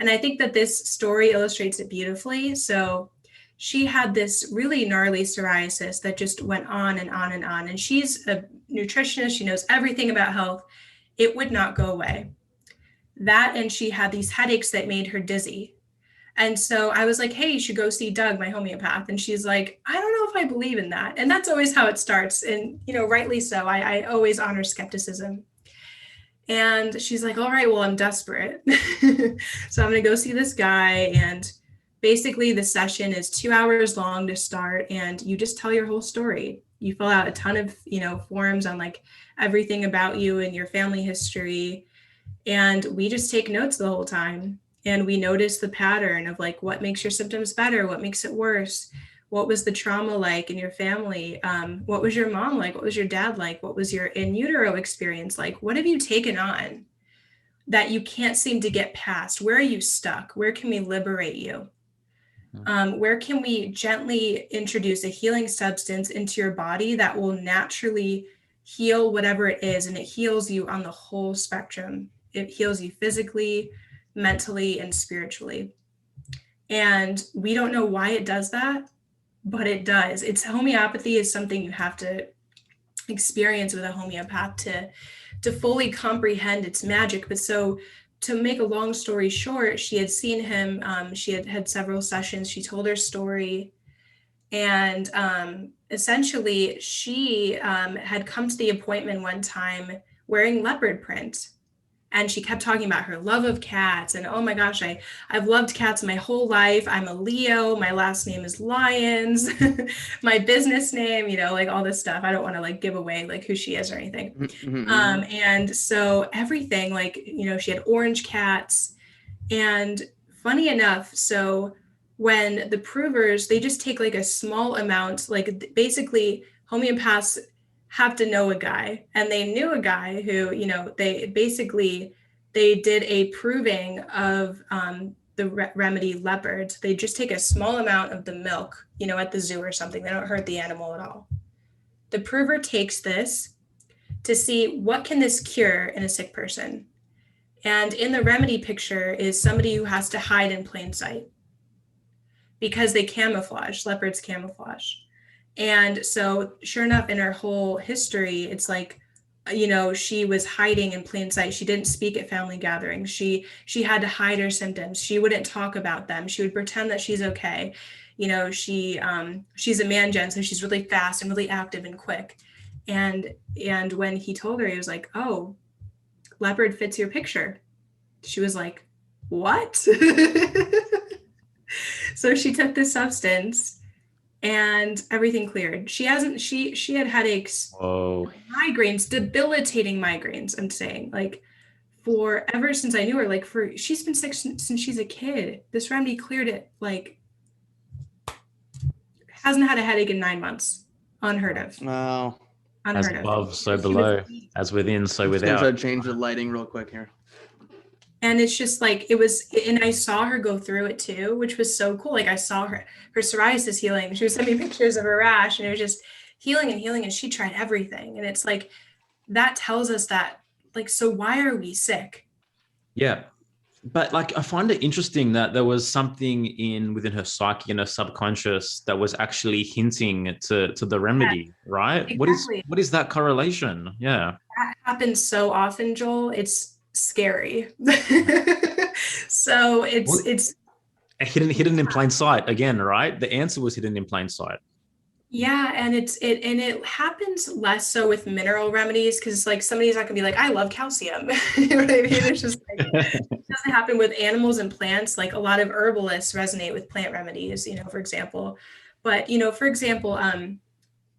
And I think that this story illustrates it beautifully. So she had this really gnarly psoriasis that just went on and on and on. And she's a nutritionist. She knows everything about health. It would not go away. That, and she had these headaches that made her dizzy. And so I was like, hey, you should go see Doug, my homeopath. And she's like, I don't know if I believe in that. And that's always how it starts. And, you know, rightly so. I always honor skepticism. And she's like, all right, well, I'm desperate. So I'm going to go see this guy. And basically the session is 2 hours long to start. And you just tell your whole story. You fill out a ton of, you know, forms on like everything about you and your family history. And we just take notes the whole time. And we notice the pattern of like, what makes your symptoms better? What makes it worse? What was the trauma like in your family? What was your mom like? What was your dad like? What was your in utero experience like? What have you taken on that you can't seem to get past? Where are you stuck? Where can we liberate you? Where can we gently introduce a healing substance into your body that will naturally heal whatever it is? And it heals you on the whole spectrum. It heals you physically, mentally, and spiritually. And we don't know why it does that, but it does. It's homeopathy is something you have to experience with a homeopath to fully comprehend its magic. But so to make a long story short, she had seen him, she had several sessions, she told her story. And essentially she had come to the appointment one time wearing leopard print. And she kept talking about her love of cats. And oh my gosh, I've loved cats my whole life. I'm a Leo. My last name is Lyons. My business name, you know, like all this stuff. I don't want to like give away like who she is or anything. And so everything, like, you know, she had orange cats. And funny enough, so when the provers, they just take like a small amount, like basically homeopaths have to know a guy, and they knew a guy who, you know, they did a proving of the remedy leopard. They just take a small amount of the milk, you know, at the zoo or something. They don't hurt the animal at all. The prover takes this to see what can this cure in a sick person. And in the remedy picture is somebody who has to hide in plain sight because they camouflage, leopards camouflage. And so sure enough, in her whole history, it's like, you know, she was hiding in plain sight. She didn't speak at family gatherings. She had to hide her symptoms. She wouldn't talk about them. She would pretend that she's okay. You know, she's a man gen, so she's really fast and really active and quick. And when he told her, he was like, oh, leopard fits your picture. She was like, what? So she took this substance and everything cleared. She had headaches, migraines, debilitating migraines. I'm saying, like, for ever since I knew her, like she's been sick since she's a kid. This remedy cleared it. Like, hasn't had a headache in 9 months. Unheard of. Wow. As above, so below. As within, so without. I'm change the lighting real quick here. And it's just like, it was, and I saw her go through it too, which was so cool. Like I saw her psoriasis healing. She was sending me pictures of her rash, and it was just healing and healing. And she tried everything. And it's like, that tells us that, like, so why are we sick? Yeah. But like, I find it interesting that there was something within her psyche and her subconscious that was actually hinting to the remedy, right? Exactly. What is that correlation? Yeah. That happens so often, Joel. It's scary. So it's hidden in plain sight again, right? The answer was hidden in plain sight. Yeah, and it happens less so with mineral remedies, because like somebody's not gonna be like, I love calcium. You know what I mean? It's just like, it doesn't happen with animals and plants. Like a lot of herbalists resonate with plant remedies, you know, for example. But you know, for example,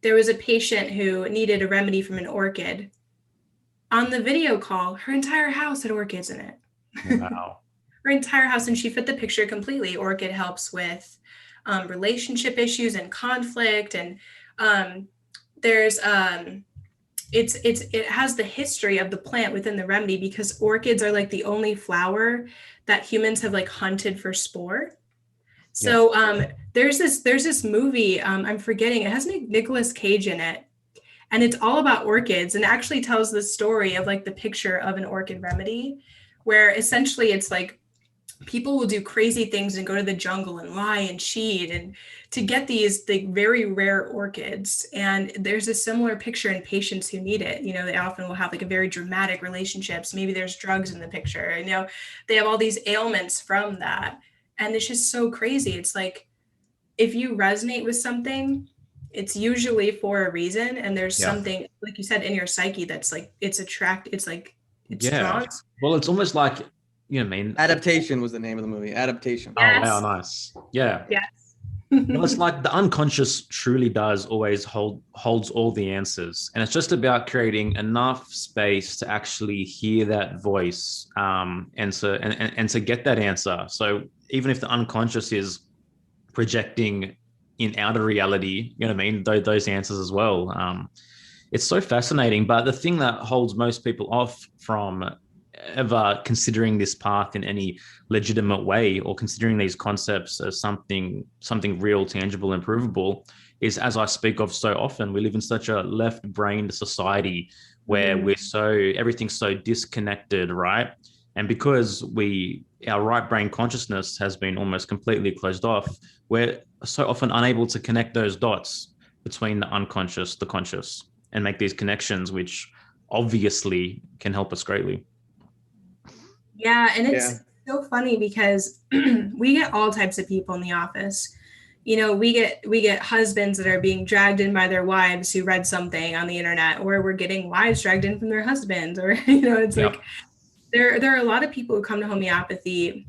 there was a patient who needed a remedy from an orchid. On the video call, her entire house had orchids in it. Wow. Her entire house, and she fit the picture completely. Orchid helps with relationship issues and conflict. And there's it has the history of the plant within the remedy, because orchids are like the only flower that humans have like hunted for spore. So there's this movie, I'm forgetting, it has Nicolas Cage in it, and it's all about orchids, and actually tells the story of like the picture of an orchid remedy, where essentially it's like people will do crazy things and go to the jungle and lie and cheat and to get these like very rare orchids. And there's a similar picture in patients who need it. You know, they often will have like a very dramatic relationships. Maybe there's drugs in the picture, and, you know, they have all these ailments from that. And it's just so crazy. It's like, if you resonate with something, it's usually for a reason. And there's something, like you said, in your psyche that's like, it's drawn. Well, it's almost like, you know what I mean? Adaptation was the name of the movie. Adaptation. Yes. Oh, wow, nice. Yeah. Yes. Well, it's like the unconscious truly does always holds all the answers, and it's just about creating enough space to actually hear that voice, and to get that answer. So even if the unconscious is projecting in outer reality, you know what I mean, those answers as well. It's so fascinating. But the thing that holds most people off from ever considering this path in any legitimate way, or considering these concepts as something real, tangible, and provable, is, as I speak of so often, we live in such a left-brained society where everything's so disconnected, right? And because our right brain consciousness has been almost completely closed off, we're so often unable to connect those dots between the unconscious, the conscious, and make these connections, which obviously can help us greatly. Yeah, and it's so funny because we get all types of people in the office. You know, we get husbands that are being dragged in by their wives who read something on the internet, or we're getting wives dragged in from their husbands, or, you know, it's like there are a lot of people who come to homeopathy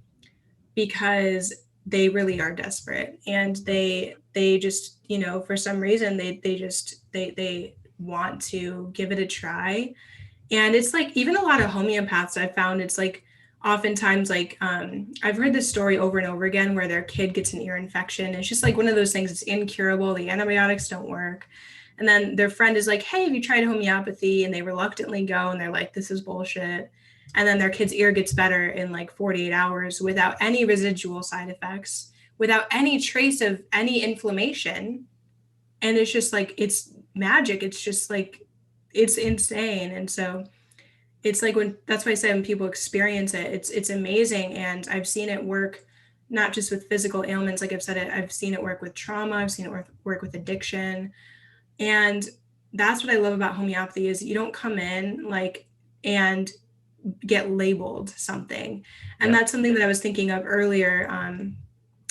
because they really are desperate, and they just, you know, for some reason they want to give it a try. And it's like, even a lot of homeopaths I've found, it's like oftentimes like I've heard this story over and over again where their kid gets an ear infection. It's just like one of those things, it's incurable, the antibiotics don't work, and then their friend is like, hey, have you tried homeopathy? And they reluctantly go, and they're like, this is bullshit. And then their kid's ear gets better in like 48 hours without any residual side effects, without any trace of any inflammation. And it's just like, it's magic. It's just like, it's insane. And so it's like, that's why I say when people experience it, it's amazing. And I've seen it work, not just with physical ailments. Like I've said, I've seen it work with trauma. I've seen it work with addiction. And that's what I love about homeopathy, is you don't come in like and get labeled something. And that's something that I was thinking of earlier,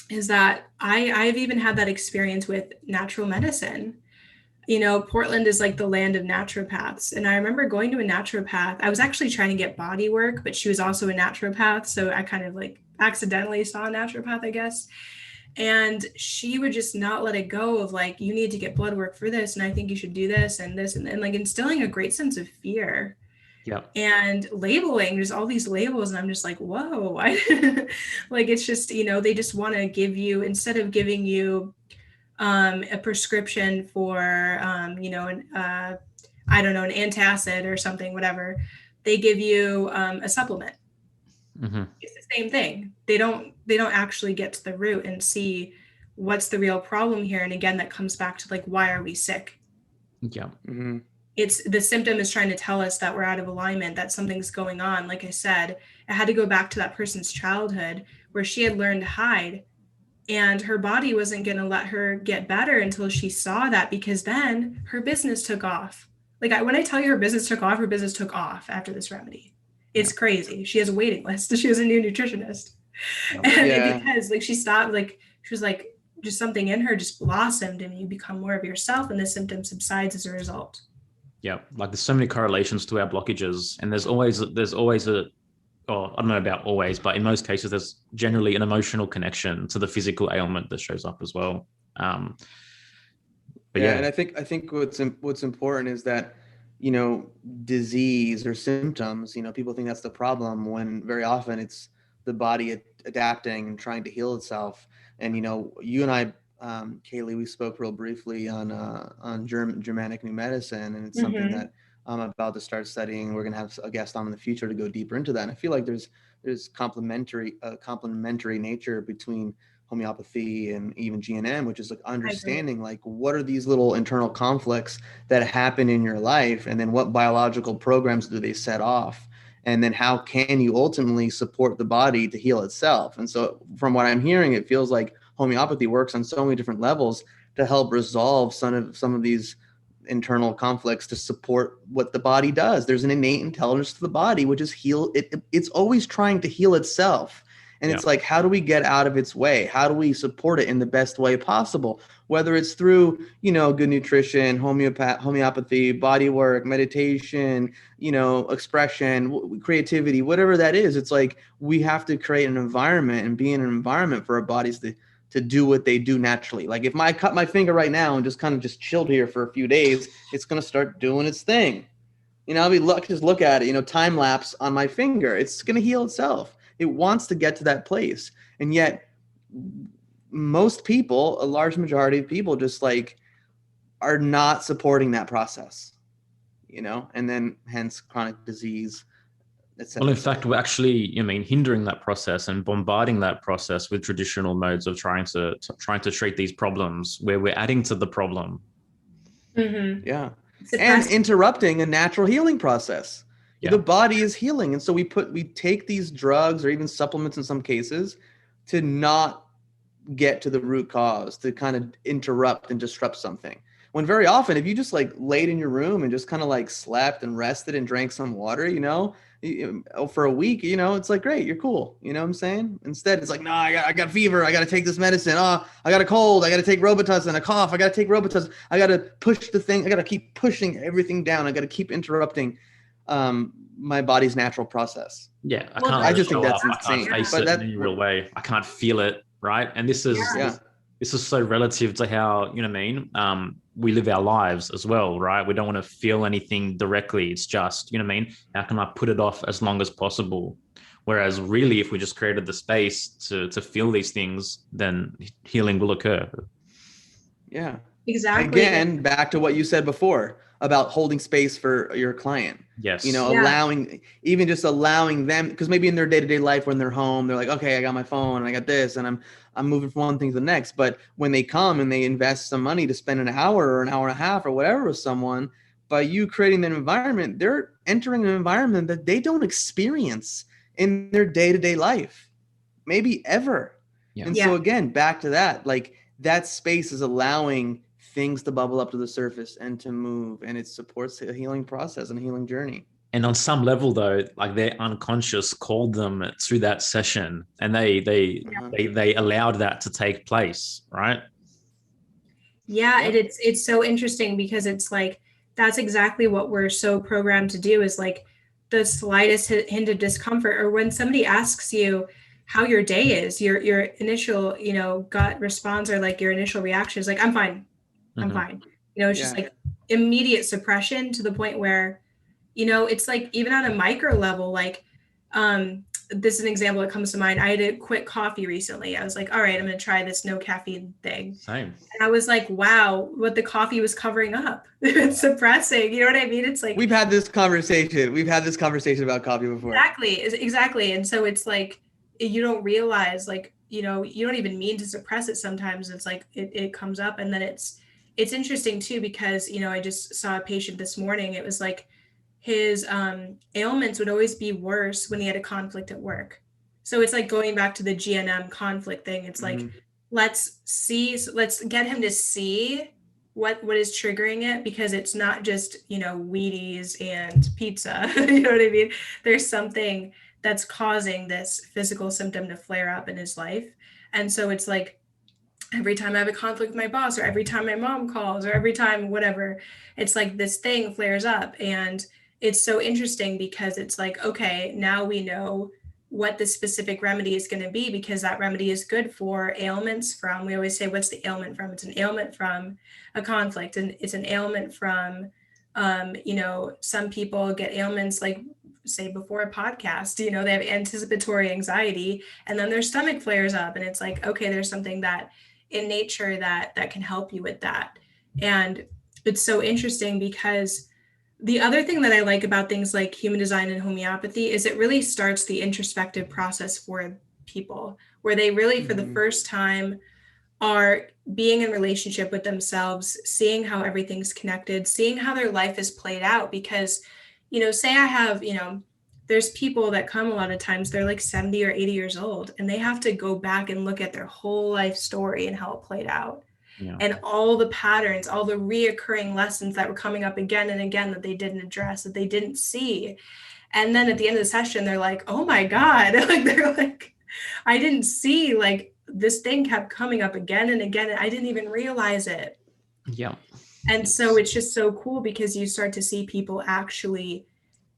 is that I've even had that experience with natural medicine. You know, Portland is like the land of naturopaths. And I remember going to a naturopath. I was actually trying to get body work, but she was also a naturopath. So I kind of like accidentally saw a naturopath, I guess. And she would just not let it go of like, you need to get blood work for this. And I think you should do this and this, and like instilling a great sense of fear. And labeling, there's all these labels, and I'm just like, whoa. Like, it's just, you know, they just want to give you, instead of giving you a prescription for, you know, I don't know, an antacid or something, whatever, they give you a supplement. It's the same thing. They don't actually get to the root and see what's the real problem here. And again, that comes back to like, why are we sick? It's the symptom is trying to tell us that we're out of alignment, that something's going on. Like I said, I had to go back to that person's childhood where she had learned to hide, and her body wasn't going to let her get better until she saw that, because then her business took off. Like when I tell you her business took off after this remedy. It's crazy. She has a waiting list. She has a new nutritionist. And because like she stopped, like she was like, just something in her just blossomed, and you become more of yourself, and the symptom subsides as a result. Yeah, like there's so many correlations to our blockages, and there's always a, or I don't know about always, but in most cases, there's generally an emotional connection to the physical ailment that shows up as well. But and I think what's important is that, you know, disease or symptoms, you know, people think that's the problem, when very often it's the body adapting and trying to heal itself. And, you know, you and I, Cailee, we spoke real briefly on Germanic New Medicine, and it's something that I'm about to start studying. We're going to have a guest on in the future to go deeper into that. And I feel like there's complementary nature between homeopathy and even GNM, which is like understanding like what are these little internal conflicts that happen in your life, and then what biological programs do they set off, and then how can you ultimately support the body to heal itself. And so from what I'm hearing, it feels like homeopathy works on so many different levels to help resolve some of these internal conflicts to support what the body does. There's an innate intelligence to the body, which is it's always trying to heal itself. And it's like, how do we get out of its way? How do we support it in the best way possible? Whether it's through, good nutrition, homeopathy, body work, meditation, expression, creativity, whatever that is. It's like, we have to create an environment and be in an environment for our bodies to do what they do naturally. Like if I cut my finger right now and just kind of just chilled here for a few days, it's going to start doing its thing. Just look at it, time lapse on my finger. It's going to heal itself. It wants to get to that place. And yet most people, a large majority of people just like are not supporting that process, and then hence chronic disease. Well, in fact, we're actually, hindering that process and bombarding that process with traditional modes of trying to treat these problems, where we're adding to the problem. Mm-hmm. Yeah, and interrupting a natural healing process. Yeah. The body is healing, and so we take these drugs or even supplements in some cases to not get to the root cause, to kind of interrupt and disrupt something. When very often, if you just like laid in your room and just kind of like slept and rested and drank some water, for a week, it's like, great, you're cool. You know what I'm saying? Instead, it's like, no, I got fever. I got to take this medicine. Oh, I got a cold. I got to take Robitussin. A cough. I got to take Robitussin. I got to push the thing. I got to keep pushing everything down. I got to keep interrupting my body's natural process. Yeah, I just think that's insane. I can't face it in any real way. I can't feel it, right? And this is so relative to how, we live our lives as well, right? We don't want to feel anything directly. It's just, how can I put it off as long as possible? Whereas really, if we just created the space to feel these things, then healing will occur. Yeah. Exactly. Again, back to what you said before about holding space for your client. Yes. Allowing them, because maybe in their day-to-day life when they're home, they're like, okay, I got my phone and I got this and I'm moving from one thing to the next. But when they come and they invest some money to spend an hour or an hour and a half or whatever with someone, by you creating that environment, they're entering an environment that they don't experience in their day-to-day life, maybe ever. Yeah. And so again, back to that, like that space is allowing things to bubble up to the surface and to move, and it supports a healing process and a healing journey. And on some level, though, like their unconscious called them through that session, and they allowed that to take place, right? Yeah, and it's so interesting because it's like that's exactly what we're so programmed to do, is like the slightest hint of discomfort, or when somebody asks you how your day is, your initial gut response or like your initial reaction is like, I'm fine. I'm fine. It's just like immediate suppression to the point where, it's like even on a micro level, like, this is an example that comes to mind. I had to quit coffee recently. I was like, all right, I'm going to try this no caffeine thing. Same. And I was like, wow, what the coffee was covering up. It's suppressing. You know what I mean? It's like, we've had this conversation about coffee before. Exactly. And so it's like, you don't realize, like, you don't even mean to suppress it sometimes. It's like, it comes up, and then it's interesting too, because, I just saw a patient this morning. It was like his ailments would always be worse when he had a conflict at work. So it's like going back to the GNM conflict thing. It's like, let's get him to see what is triggering it, because it's not just, Wheaties and pizza. You know what I mean? There's something that's causing this physical symptom to flare up in his life. And so it's like, every time I have a conflict with my boss, or every time my mom calls, or every time whatever, it's like this thing flares up. And it's so interesting because it's like, okay, now we know what the specific remedy is going to be, because that remedy is good for ailments from, we always say, what's the ailment from? It's an ailment from a conflict, and it's an ailment from, some people get ailments like, say, before a podcast, they have anticipatory anxiety, and then their stomach flares up, and it's like, okay, there's something that in nature that can help you with that. And it's so interesting because The other thing that I like about things like human design and homeopathy is it really starts the introspective process for people, where they really, for the first time, are being in relationship with themselves, seeing how everything's connected, seeing how their life is played out. Because, say I have, there's people that come a lot of times, they're like 70 or 80 years old, and they have to go back and look at their whole life story and how it played out. Yeah. And all the patterns, all the reoccurring lessons that were coming up again and again that they didn't address, that they didn't see. And then at the end of the session, they're like, oh my God, they're like, I didn't see, this thing kept coming up again and again, and I didn't even realize it. Yeah. And so it's just so cool because you start to see people actually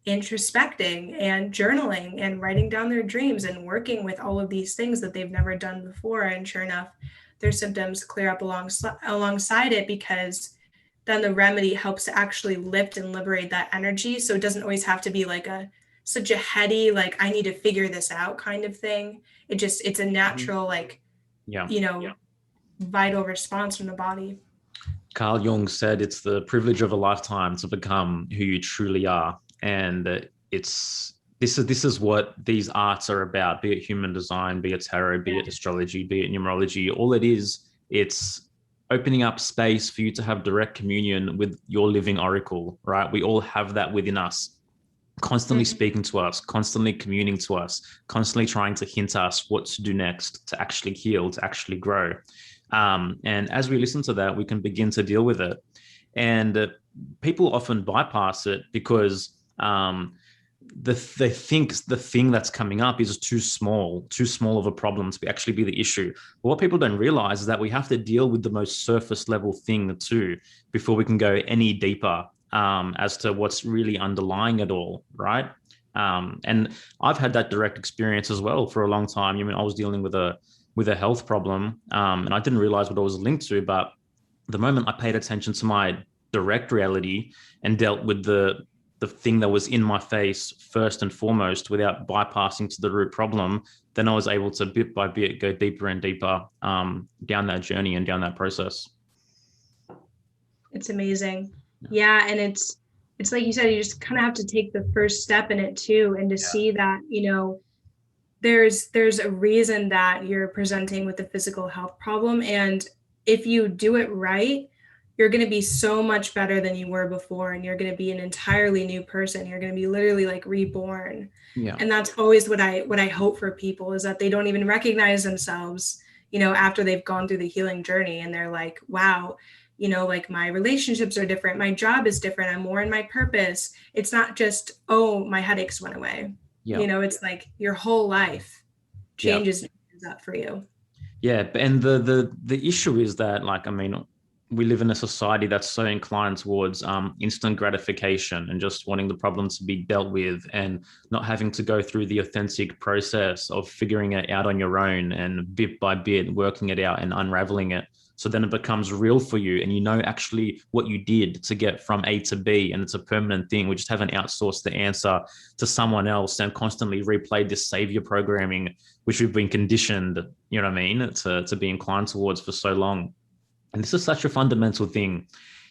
introspecting and journaling and writing down their dreams and working with all of these things that they've never done before. And sure enough, their symptoms clear up alongside it, because then the remedy helps to actually lift and liberate that energy. So it doesn't always have to be like such a heady, I need to figure this out kind of thing. It's a natural, vital response from the body. Carl Jung said it's the privilege of a lifetime to become who you truly are. And this is what these arts are about, be it human design, be it tarot, be it astrology, be it numerology. All it is, it's opening up space for you to have direct communion with your living oracle, right? We all have that within us, constantly speaking to us, constantly communing to us, constantly trying to hint us what to do next, to actually heal, to actually grow. And as we listen to that, we can begin to deal with it. And people often bypass it because they think the thing that's coming up is too small of a problem to actually be the issue. But what people don't realize is that we have to deal with the most surface level thing too before we can go any deeper as to what's really underlying it all, right? And I've had that direct experience as well for a long time. I was dealing with a health problem, and I didn't realize what it was linked to. But the moment I paid attention to my direct reality and dealt with the thing that was in my face first and foremost, without bypassing to the root problem, then I was able to bit by bit go deeper and deeper down that journey and down that process. It's amazing. Yeah. And it's like you said, you just kind of have to take the first step in it too, and to see that, there's a reason that you're presenting with a physical health problem. And if you do it right, you're going to be so much better than you were before. And you're going to be an entirely new person. You're going to be literally reborn. Yeah. And that's always what I hope for people, is that they don't even recognize themselves, after they've gone through the healing journey. And they're like, wow, my relationships are different. My job is different. I'm more in my purpose. It's not just, oh, my headaches went away. Yeah. It's like your whole life changes up for you. Yeah. And the issue is that, we live in a society that's so inclined towards instant gratification and just wanting the problem to be dealt with, and not having to go through the authentic process of figuring it out on your own and bit by bit working it out and unraveling it. So then it becomes real for you, and actually what you did to get from A to B, and it's a permanent thing. We just haven't outsourced the answer to someone else and constantly replayed this savior programming, which we've been conditioned, to be inclined towards for so long. And this is such a fundamental thing,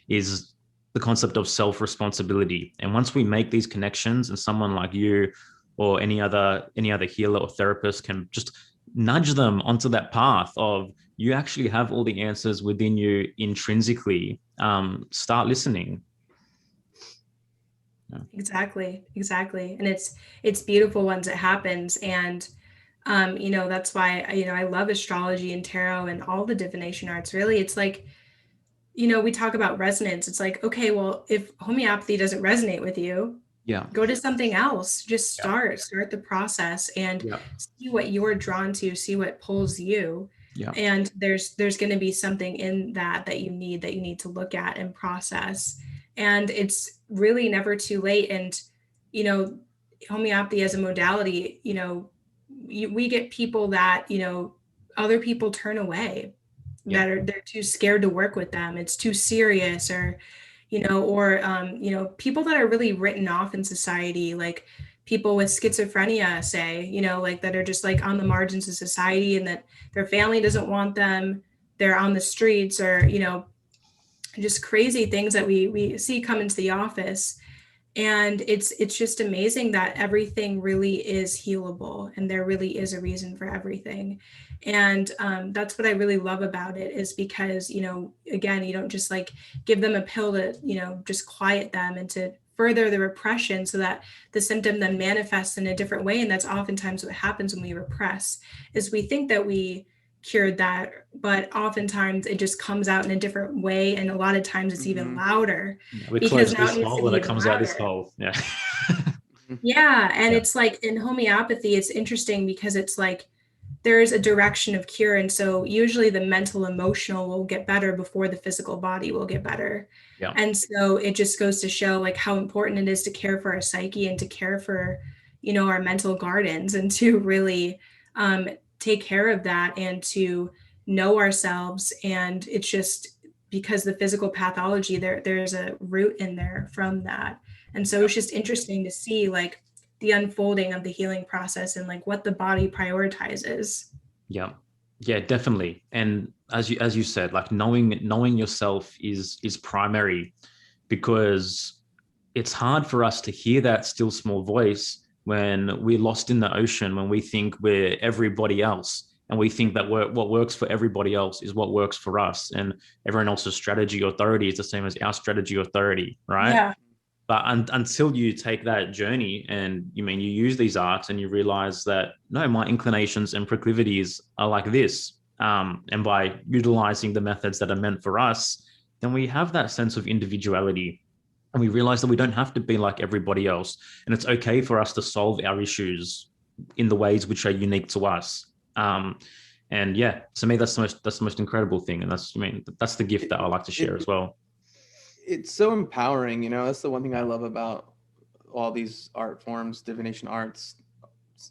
is the concept of self-responsibility. And once we make these connections, and someone like you or any other healer or therapist can just nudge them onto that path of, you actually have all the answers within you intrinsically, start listening. Yeah. Exactly. And it's beautiful once it happens. And that's why, I love astrology and tarot and all the divination arts. Really, it's like, we talk about resonance. It's like, okay, well, if homeopathy doesn't resonate with you, go to something else. Just start the process and see what you're drawn to, see what pulls you. Yeah. And there's going to be something in that you need to look at and process. And it's really never too late. And, homeopathy as a modality, we get people that, other people turn away, they're too scared to work with them. It's too serious, or, people that are really written off in society, like people with schizophrenia, say, that are just on the margins of society, and that their family doesn't want them. They're on the streets, or, just crazy things that we see come into the office. And it's just amazing that everything really is healable, and there really is a reason for everything. And that's what I really love about it, is because, you know, again, you don't just like give them a pill to, you know, just quiet them and to further the repression so that the symptom then manifests in a different way. And that's oftentimes what happens when we repress, is we think that we cured that, but oftentimes it just comes out in a different way, and a lot of times it's even louder. Yeah, we Because close now it this needs to hole be and it even comes out this louder. hole. Yeah. Yeah, and Yeah. it's like in homeopathy, it's interesting because it's like there's a direction of cure, and so usually the mental emotional will get better before the physical body will get better. Yeah. And so it just goes to show like how important it is to care for our psyche and to care for, you know, our mental gardens, and to really take care of that and to know ourselves. And it's just because the physical pathology, there's a root in there from that. And so it's just interesting to see like the unfolding of the healing process and like what the body prioritizes. Yeah. Yeah, definitely. And as you said, like knowing yourself is primary, because it's hard for us to hear that still small voice when we're lost in the ocean, when we think we're everybody else, and we think that what works for everybody else is what works for us, and everyone else's strategy or authority is the same as our strategy or authority, right? Yeah. But until you take that journey and you use these arts and you realize that no, my inclinations and proclivities are like this, and by utilizing the methods that are meant for us, then we have that sense of individuality, and we realize that we don't have to be like everybody else, and it's okay for us to solve our issues in the ways which are unique to us. And yeah, to me, that's the most incredible thing, and that's the gift that I like to share as well. It's so empowering, you know. That's the one thing I love about all these art forms, divination arts,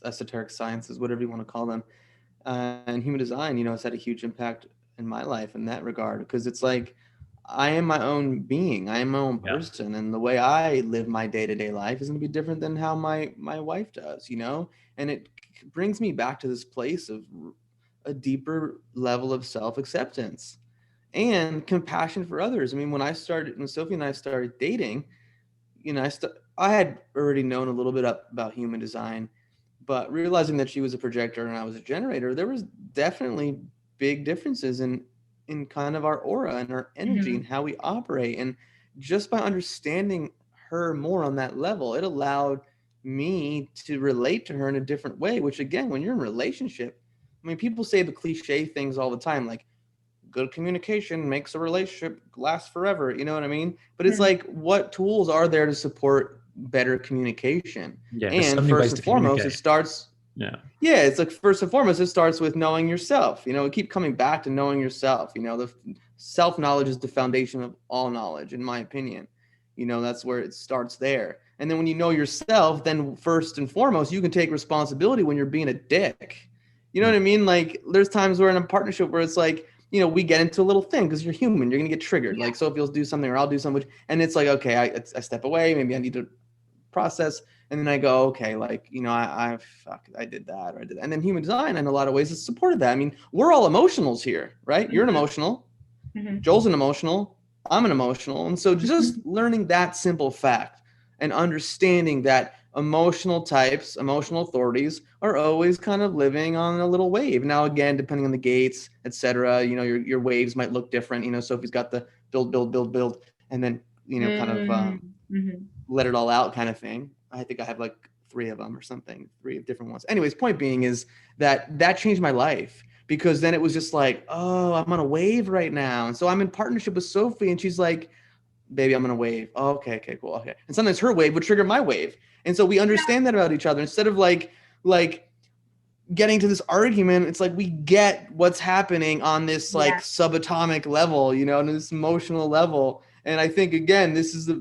esoteric sciences, whatever you want to call them. And human design, you know, has had a huge impact in my life in that regard, because it's like I am my own being, I am my own Yeah. person, and the way I live my day-to-day life is going to be different than how my wife does, you know. And it brings me back to this place of a deeper level of self-acceptance and compassion for others. I mean, when Sophie and I started dating, you know, I had already known a little bit about human design, but realizing that she was a projector and I was a generator, there was definitely big differences in kind of our aura and our energy Mhm. and how we operate. And just by understanding her more on that level, it allowed me to relate to her in a different way, which again, when you're in a relationship, I mean, people say the cliche things all the time, like good communication makes a relationship last forever. You know what I mean? But it's Mhm. like, what tools are there to support better communication? Yeah, there's so And many first ways and to foremost, communicate. Yeah. it's like first and foremost, it starts with knowing yourself. You know, we keep coming back to knowing yourself. You know, the self-knowledge is the foundation of all knowledge, in my opinion. You know, that's where it starts there. And then when you know yourself, then first and foremost, you can take responsibility when you're being a dick. You know what I mean? Like, there's times we're in a partnership where it's like, you know, we get into a little thing because you're human. You're going to get triggered. Yeah. Like, Sophie will do something or I'll do something. And it's like, okay, I step away. Maybe I need to process. And then I go, okay, like, you know, I did that or I did that. And then human design in a lot of ways has supported that. I mean, we're all emotionals here, right? You're an Mhm. emotional. Mhm. Joel's an emotional. I'm an emotional. And so just learning that simple fact and understanding that emotional types, emotional authorities are always kind of living on a little wave. Now, again, depending on the gates, etc., you know, your waves might look different. You know, Sophie's got the build, build, build, build, and then, you know, kind of Mhm. let it all out kind of thing. I think I have like 3 of them or something, 3 different ones. Anyways, point being is that changed my life, because then it was just like, oh, I'm on a wave right now. And so I'm in partnership with Sophie and she's like, baby, I'm on a wave. Oh, okay, cool. Okay. And sometimes her wave would trigger my wave. And so we understand that about each other instead of like getting to this argument. It's like we get what's happening on this like Yeah. subatomic level, you know, on this emotional level. And I think again, this is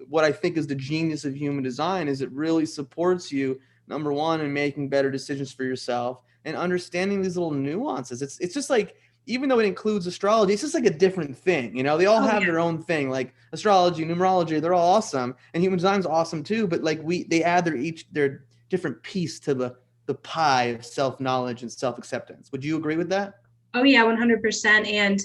what I think is the genius of human design, is it really supports you, number one, in making better decisions for yourself and understanding these little nuances. It's just like, even though it includes astrology, it's just like a different thing. You know, they all Oh have yeah. their own thing, like astrology, numerology, they're all awesome. And human design's awesome too. But like they add their different piece to the pie of self-knowledge and self-acceptance. Would you agree with that? Oh yeah, 100%. And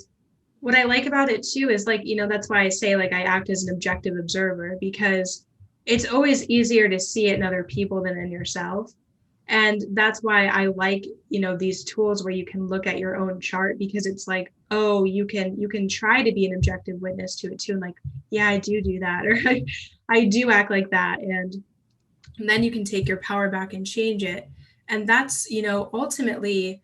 what I like about it too is like, you know, that's why I say like I act as an objective observer, because it's always easier to see it in other people than in yourself. And that's why I like, these tools where you can look at your own chart, because it's like, oh, you can try to be an objective witness to it too. And like, yeah, I do that, or I do act like that. And then you can take your power back and change it. And that's, ultimately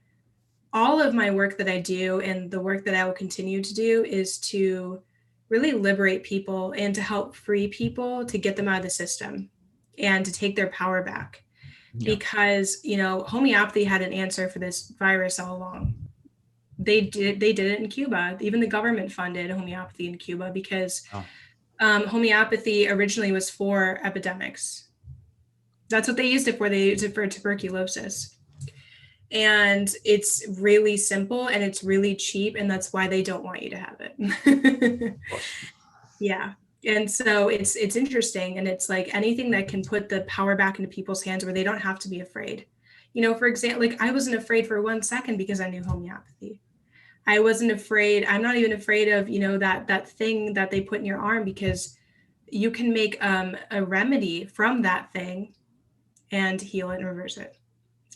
all of my work that I do and the work that I will continue to do is to really liberate people and to help free people, to get them out of the system and to take their power back. Yeah. Because, homeopathy had an answer for this virus all along. They did it in Cuba. Even the government funded homeopathy in Cuba because homeopathy originally was for epidemics. That's what they used it for. They used it for tuberculosis. And it's really simple and it's really cheap, and that's why they don't want you to have it. Yeah. And so it's interesting, and it's like anything that can put the power back into people's hands where they don't have to be afraid. For example, like I wasn't afraid for 1 second because I knew homeopathy. I wasn't afraid. I'm not even afraid of, that thing that they put in your arm, because you can make a remedy from that thing and heal it and reverse it,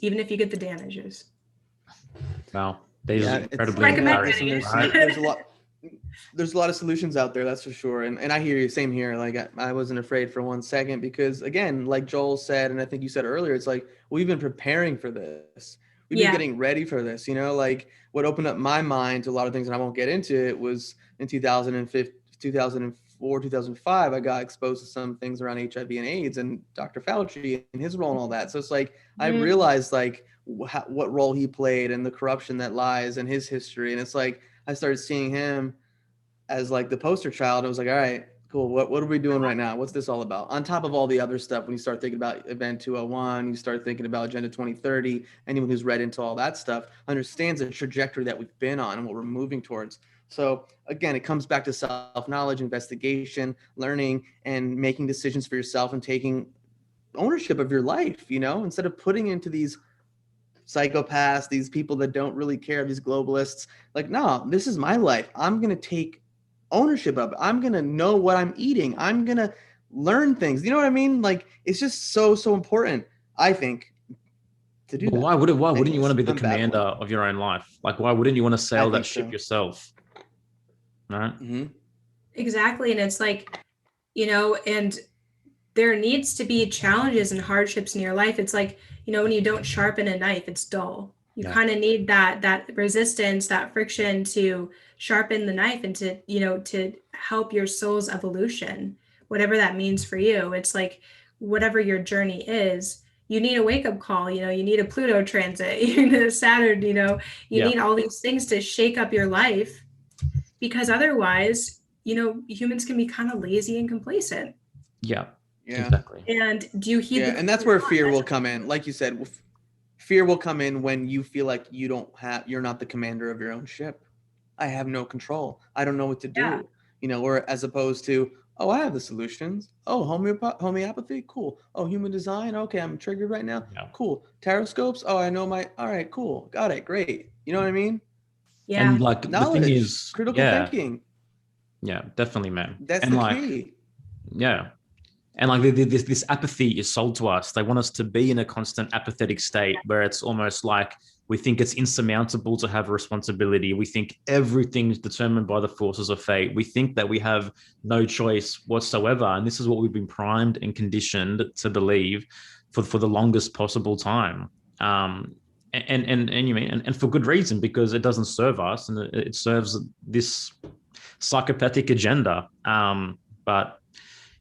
even if you get the damages. Wow. These are incredibly recommending encouraging. There's a lot of solutions out there, that's for sure. And I hear you, same here. Like I wasn't afraid for 1 second because, again, like Joel said, and I think you said earlier, it's like we've been preparing for this. We've been getting ready for this. Like what opened up my mind to a lot of things, and I won't get into it, was in 2004, 2005, I got exposed to some things around HIV and AIDS and Dr. Fauci and his role and all that. So it's like I realized like what role he played and the corruption that lies in his history. And it's like I started seeing him as like the poster child. I was like, all right, cool. What are we doing right now? What's this all about? On top of all the other stuff, when you start thinking about Event 201, you start thinking about Agenda 2030, anyone who's read into all that stuff understands the trajectory that we've been on and what we're moving towards. So again, it comes back to self-knowledge, investigation, learning, and making decisions for yourself and taking ownership of your life, instead of putting into these psychopaths, these people that don't really care, these globalists. Like, no, this is my life. I'm going to take ownership of it. I'm going to know what I'm eating. I'm going to learn things. You know what I mean? Like, it's just so important, I think, to do that. Why wouldn't you want to be the commander of your own life? Like, why wouldn't you want to sail that ship yourself? Right? Mm-hmm. Exactly. And it's like, and there needs to be challenges and hardships in your life. It's like, when you don't sharpen a knife, it's dull. You kind of need that resistance, that friction to sharpen the knife and to help your soul's evolution, whatever that means for you. It's like whatever your journey is, you need a wake-up call. You need a Pluto transit, you need a Saturn, you need all these things to shake up your life, because otherwise, humans can be kind of lazy and complacent. Yeah, exactly. And do you heed and that's where fear will come in. Like you said, fear will come in when you feel like you're not the commander of your own ship. I have no control. I don't know what to do. Or as opposed to, oh, I have the solutions. Oh, homeopathy, cool. Oh, human design, okay, I'm triggered right now. Cool. Taroscopes, oh, I know all right, cool, got it, great. You know what I mean? Yeah. And like knowledge, the thing is, critical thinking. Yeah, definitely, man. That's the key. Yeah. And like this apathy is sold to us. They want us to be in a constant apathetic state where it's almost like we think it's insurmountable to have a responsibility. We think everything's determined by the forces of fate. We think that we have no choice whatsoever. And this is what we've been primed and conditioned to believe for the longest possible time. And for good reason, because it doesn't serve us and it serves this psychopathic agenda. But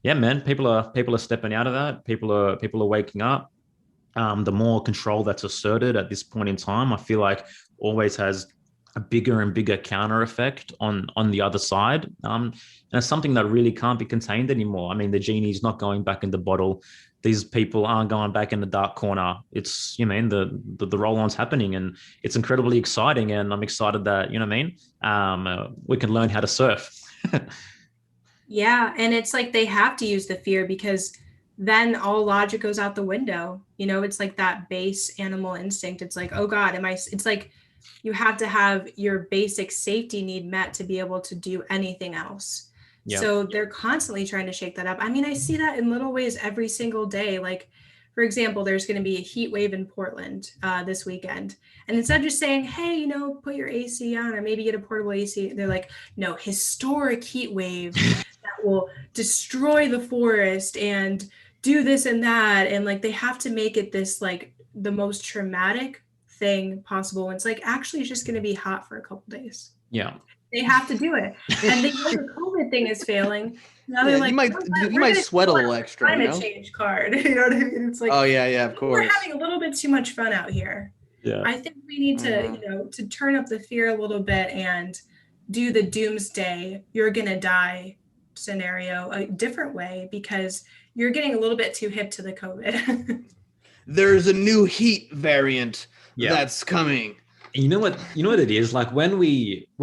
yeah, man, people are stepping out of that. People are waking up. The more control that's asserted at this point in time, I feel like always has a bigger and bigger counter effect on the other side. And it's something that really can't be contained anymore. I mean, the genie's not going back in the bottle. These people aren't going back in the dark corner. It's, the roll-on's happening, and it's incredibly exciting. And I'm excited that, we can learn how to surf. Yeah. And it's like they have to use the fear, because then all logic goes out the window. It's like that base animal instinct. It's like, oh God, it's like you have to have your basic safety need met to be able to do anything else. Yeah. So they're constantly trying to shake that up. I mean, I see that in little ways every single day. Like, for example, there's going to be a heat wave in Portland this weekend. And instead of just saying, hey, you know, put your AC on or maybe get a portable AC, they're like, no, historic heat wave that will destroy the forest and do this and that. And like, they have to make it this like the most traumatic thing possible. And it's like, actually, it's just going to be hot for a couple days. Yeah. They have to do it. And they know the COVID thing is failing. Now they're like, you might sweat a little extra, you climate know? change card. You know what I mean? It's like, Oh yeah, of course. we're having a little bit too much fun out here. Yeah. I think we need to, you know, to turn up the fear a little bit and do the doomsday, you're gonna die scenario a different way, because you're getting a little bit too hip to the COVID. There's a new heat variant that's coming. And you know what it is? Like when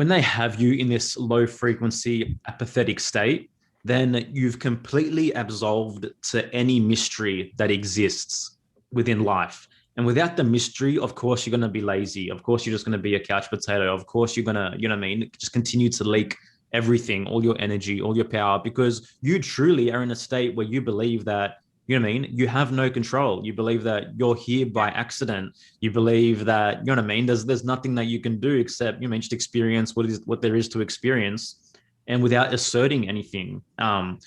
they have you in this low frequency apathetic state, then you've completely absolved to any mystery that exists within life. And without the mystery, of course, you're going to be lazy. Of course, you're just going to be a couch potato. Of course, you're going to, you know what I mean? Just continue to leak everything, all your energy, all your power, because you truly are in a state where you believe that, you know what I mean? You have no control. You believe that you're here by accident. You believe that, you know what I mean? There's nothing that you can do except, you know, just experience what there is to experience, and without asserting anything. And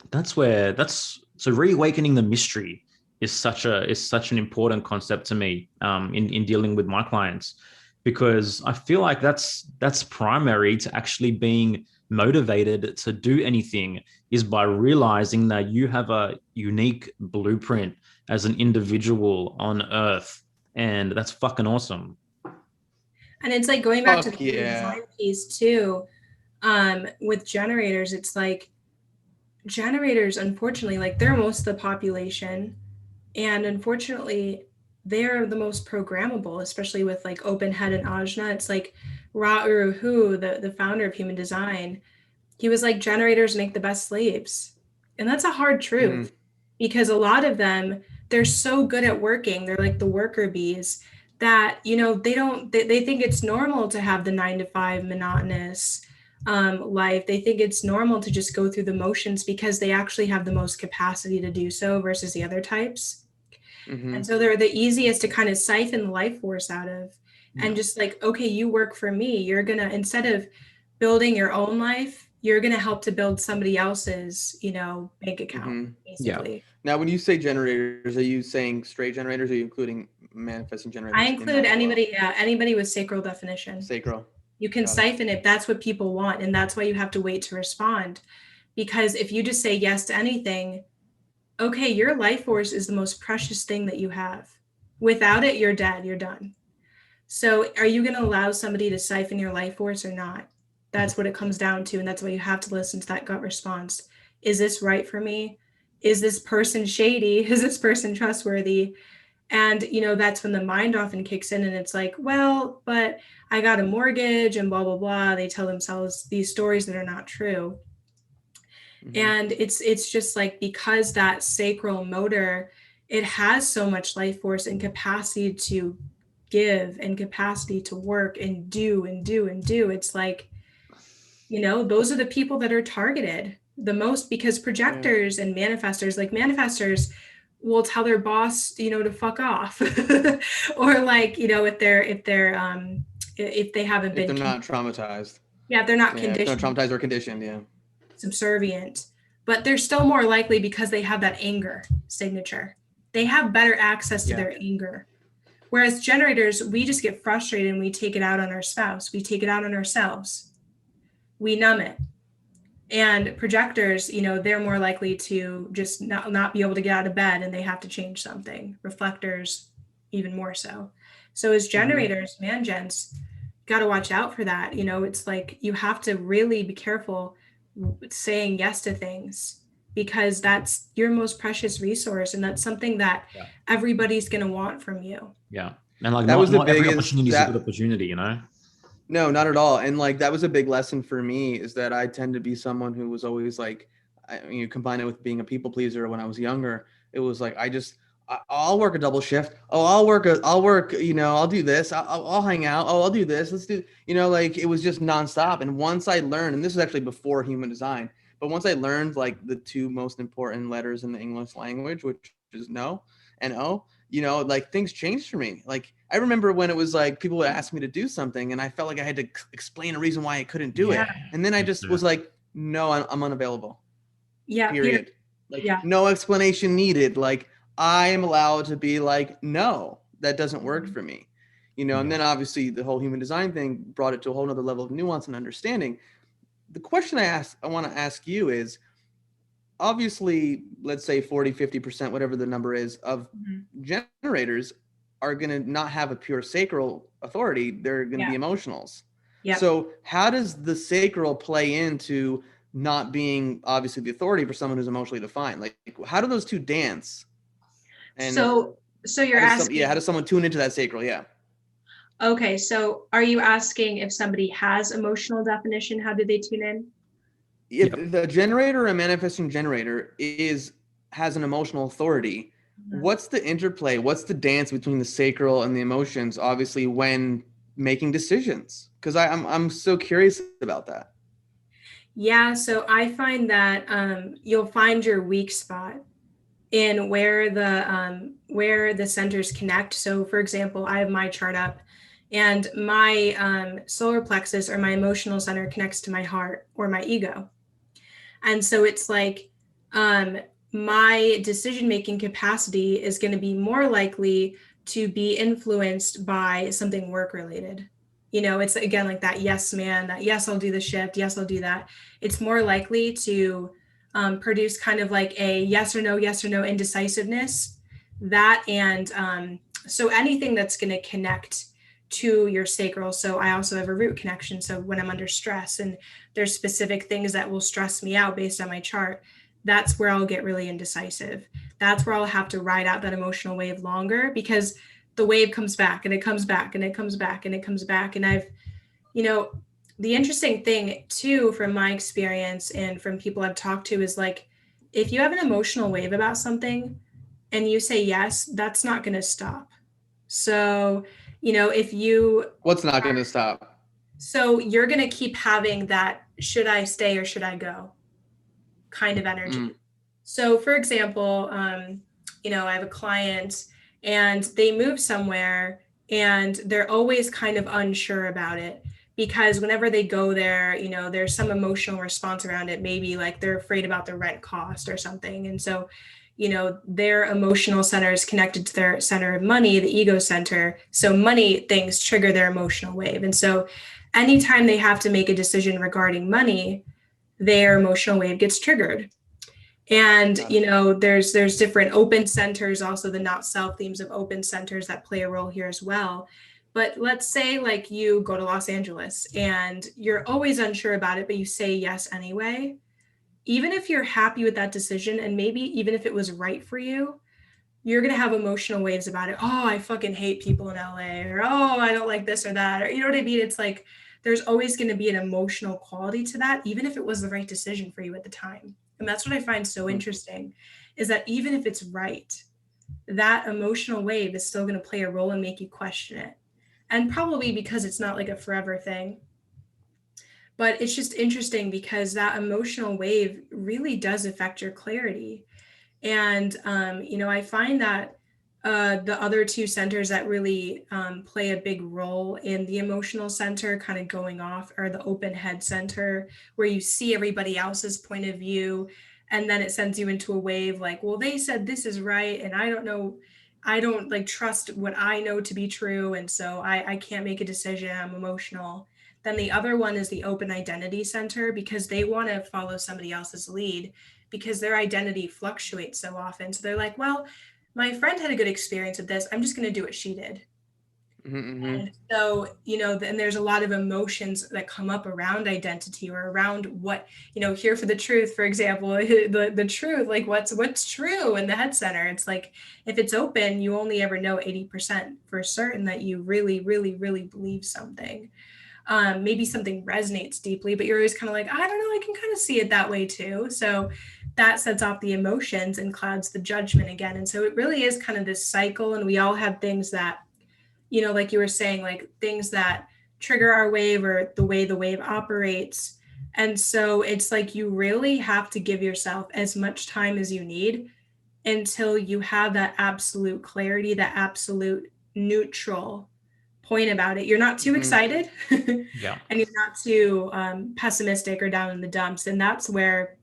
so reawakening the mystery is such an important concept to me in dealing with my clients, because I feel like that's primary to actually being motivated to do anything, is by realizing that you have a unique blueprint as an individual on Earth, and that's fucking awesome. And it's like going back to the design piece too, with generators, it's like generators, unfortunately, like they're most of the population, and unfortunately they're the most programmable, especially with like open head and ajna. It's like Ra Uru Hu, the founder of human design, he was like, generators make the best slaves. And that's a hard truth, because a lot of them, they're so good at working, they're like the worker bees, that, you know, they think it's normal to have the 9-to-5 monotonous life. They think it's normal to just go through the motions because they actually have the most capacity to do so versus the other types. And so they're the easiest to kind of siphon the life force out of, and just like, okay, you work for me. You're gonna, instead of building your own life, you're gonna help to build somebody else's, you know, bank account, basically. Now, when you say generators, are you saying straight generators, or are you including manifesting generators? I include anybody, anybody with sacral definition. Sacral. You can siphon it. That's what people want, and that's why you have to wait to respond. Because if you just say yes to anything, okay, your life force is the most precious thing that you have. Without it, you're dead, you're done. So are you going to allow somebody to siphon your life force or not? That's what it comes down to. And that's why you have to listen to that gut response. Is this right for me? Is this person shady? Is this person trustworthy? And, you know, that's when the mind often kicks in, and it's like, well, but I got a mortgage and blah, blah, blah. They tell themselves these stories that are not true. And it's just like, because that sacral motor, it has so much life force and capacity to give and capacity to work and do and do and do. It's like, you know, those are the people that are targeted the most, because projectors and manifestors, like manifestors will tell their boss, you know, to fuck off. Or like, you know, if they haven't been, if they're not traumatized. Yeah, if they're not conditioned. If they're not traumatized or conditioned, subservient, but they're still more likely, because they have that anger signature. They have better access to their anger. Whereas generators, we just get frustrated and we take it out on our spouse. We take it out on ourselves. We numb it. And projectors, you know, they're more likely to just not be able to get out of bed, and they have to change something. Reflectors, even more so. So as generators, man-gens, got to watch out for that. You know, it's like, you have to really be careful saying yes to things, because that's your most precious resource, and that's something that everybody's going to want from you. And like, that was the every biggest opportunity is a good opportunity, you know. No, not at all. And like, that was a big lesson for me, is that I tend to be someone who was always like, you combine it with being a people pleaser. When I was younger, it was like, I'll work a double shift. Oh, I'll work, I'll do this. I'll hang out. Oh, I'll do this. Let's do, like, it was just nonstop. And once I learned, and this was actually before human design, but once I learned like the two most important letters in the English language, which is no and O, like things changed for me. Like I remember when it was like people would ask me to do something and I felt like I had to explain a reason why I couldn't do it. And then I just was like, no, I'm unavailable. Yeah. Period. Like Yeah. no explanation needed. Like I am allowed to be like, no, that doesn't work for me. And then obviously the whole human design thing brought it to a whole nother level of nuance and understanding. The question I want to ask you is, obviously, let's say 40, 50%, whatever the number is, of generators are going to not have a pure sacral authority. They're going to be emotionals. So how does the sacral play into not being obviously the authority for someone who's emotionally defined? Like, how do those two dance? And so you're asking, how does someone tune into that sacral? Yeah. Okay. So are you asking if somebody has emotional definition, how do they tune in? If the generator, a manifesting generator, has an emotional authority, what's the interplay? What's the dance between the sacral and the emotions, obviously, when making decisions? Because I'm so curious about that. Yeah, so I find that you'll find your weak spot in where the centers connect. So for example, I have my chart up and my solar plexus or my emotional center connects to my heart or my ego. And so it's like my decision-making capacity is going to be more likely to be influenced by something work-related. It's again like that yes man, that yes, I'll do the shift, yes, I'll do that. It's more likely to produce kind of like a yes or no indecisiveness. That and so anything that's going to connect to your sacral. So I also have a root connection. So when I'm under stress and there's specific things that will stress me out based on my chart, that's where I'll get really indecisive. That's where I'll have to ride out that emotional wave longer because the wave comes back and it comes back and it comes back and it comes back. And I've, the interesting thing too, from my experience and from people I've talked to is like, if you have an emotional wave about something and you say yes, that's not going to stop. So, if you... What's not going to stop? So you're going to keep having that, should I stay or should I go kind of energy. So for example, I have a client and they move somewhere and they're always kind of unsure about it because whenever they go there, there's some emotional response around it. Maybe like they're afraid about the rent cost or something. And so, their emotional center is connected to their center of money, the ego center. So money things trigger their emotional wave. And so anytime they have to make a decision regarding money, their emotional wave gets triggered. And, there's different open centers, also the not self themes of open centers that play a role here as well. But let's say like you go to Los Angeles and you're always unsure about it, but you say yes anyway. Even if you're happy with that decision and maybe even if it was right for you, you're going to have emotional waves about it. Oh, I fucking hate people in LA, or, oh, I don't like this or that, or, you know what I mean? It's like, there's always going to be an emotional quality to that, even if it was the right decision for you at the time. And that's what I find so interesting is that even if it's right, that emotional wave is still going to play a role and make you question it. And probably because it's not like a forever thing. But it's just interesting because that emotional wave really does affect your clarity. And, I find that the other two centers that really play a big role in the emotional center kind of going off are the open head center, where you see everybody else's point of view. And then it sends you into a wave like, well, they said this is right. And I don't know. I don't like trust what I know to be true. And so I can't make a decision. I'm emotional. Then the other one is the open identity center because they want to follow somebody else's lead because their identity fluctuates so often. So they're like, well, my friend had a good experience with this. I'm just going to do what she did. And so, and there's a lot of emotions that come up around identity or around what, here for the truth, for example, the truth, like what's true in the head center. It's like, if it's open, you only ever know 80% for certain that you really, really, really believe something. Maybe something resonates deeply, but you're always kind of like, I don't know, I can kind of see it that way too. So that sets off the emotions and clouds the judgment again. And so it really is kind of this cycle, and we all have things that, you know, like you were saying, like things that trigger our wave or the wave operates. And so it's like you really have to give yourself as much time as you need until you have that absolute clarity, that absolute neutral point about it. You're not too excited Yeah. and you're not too pessimistic or down in the dumps. And that's where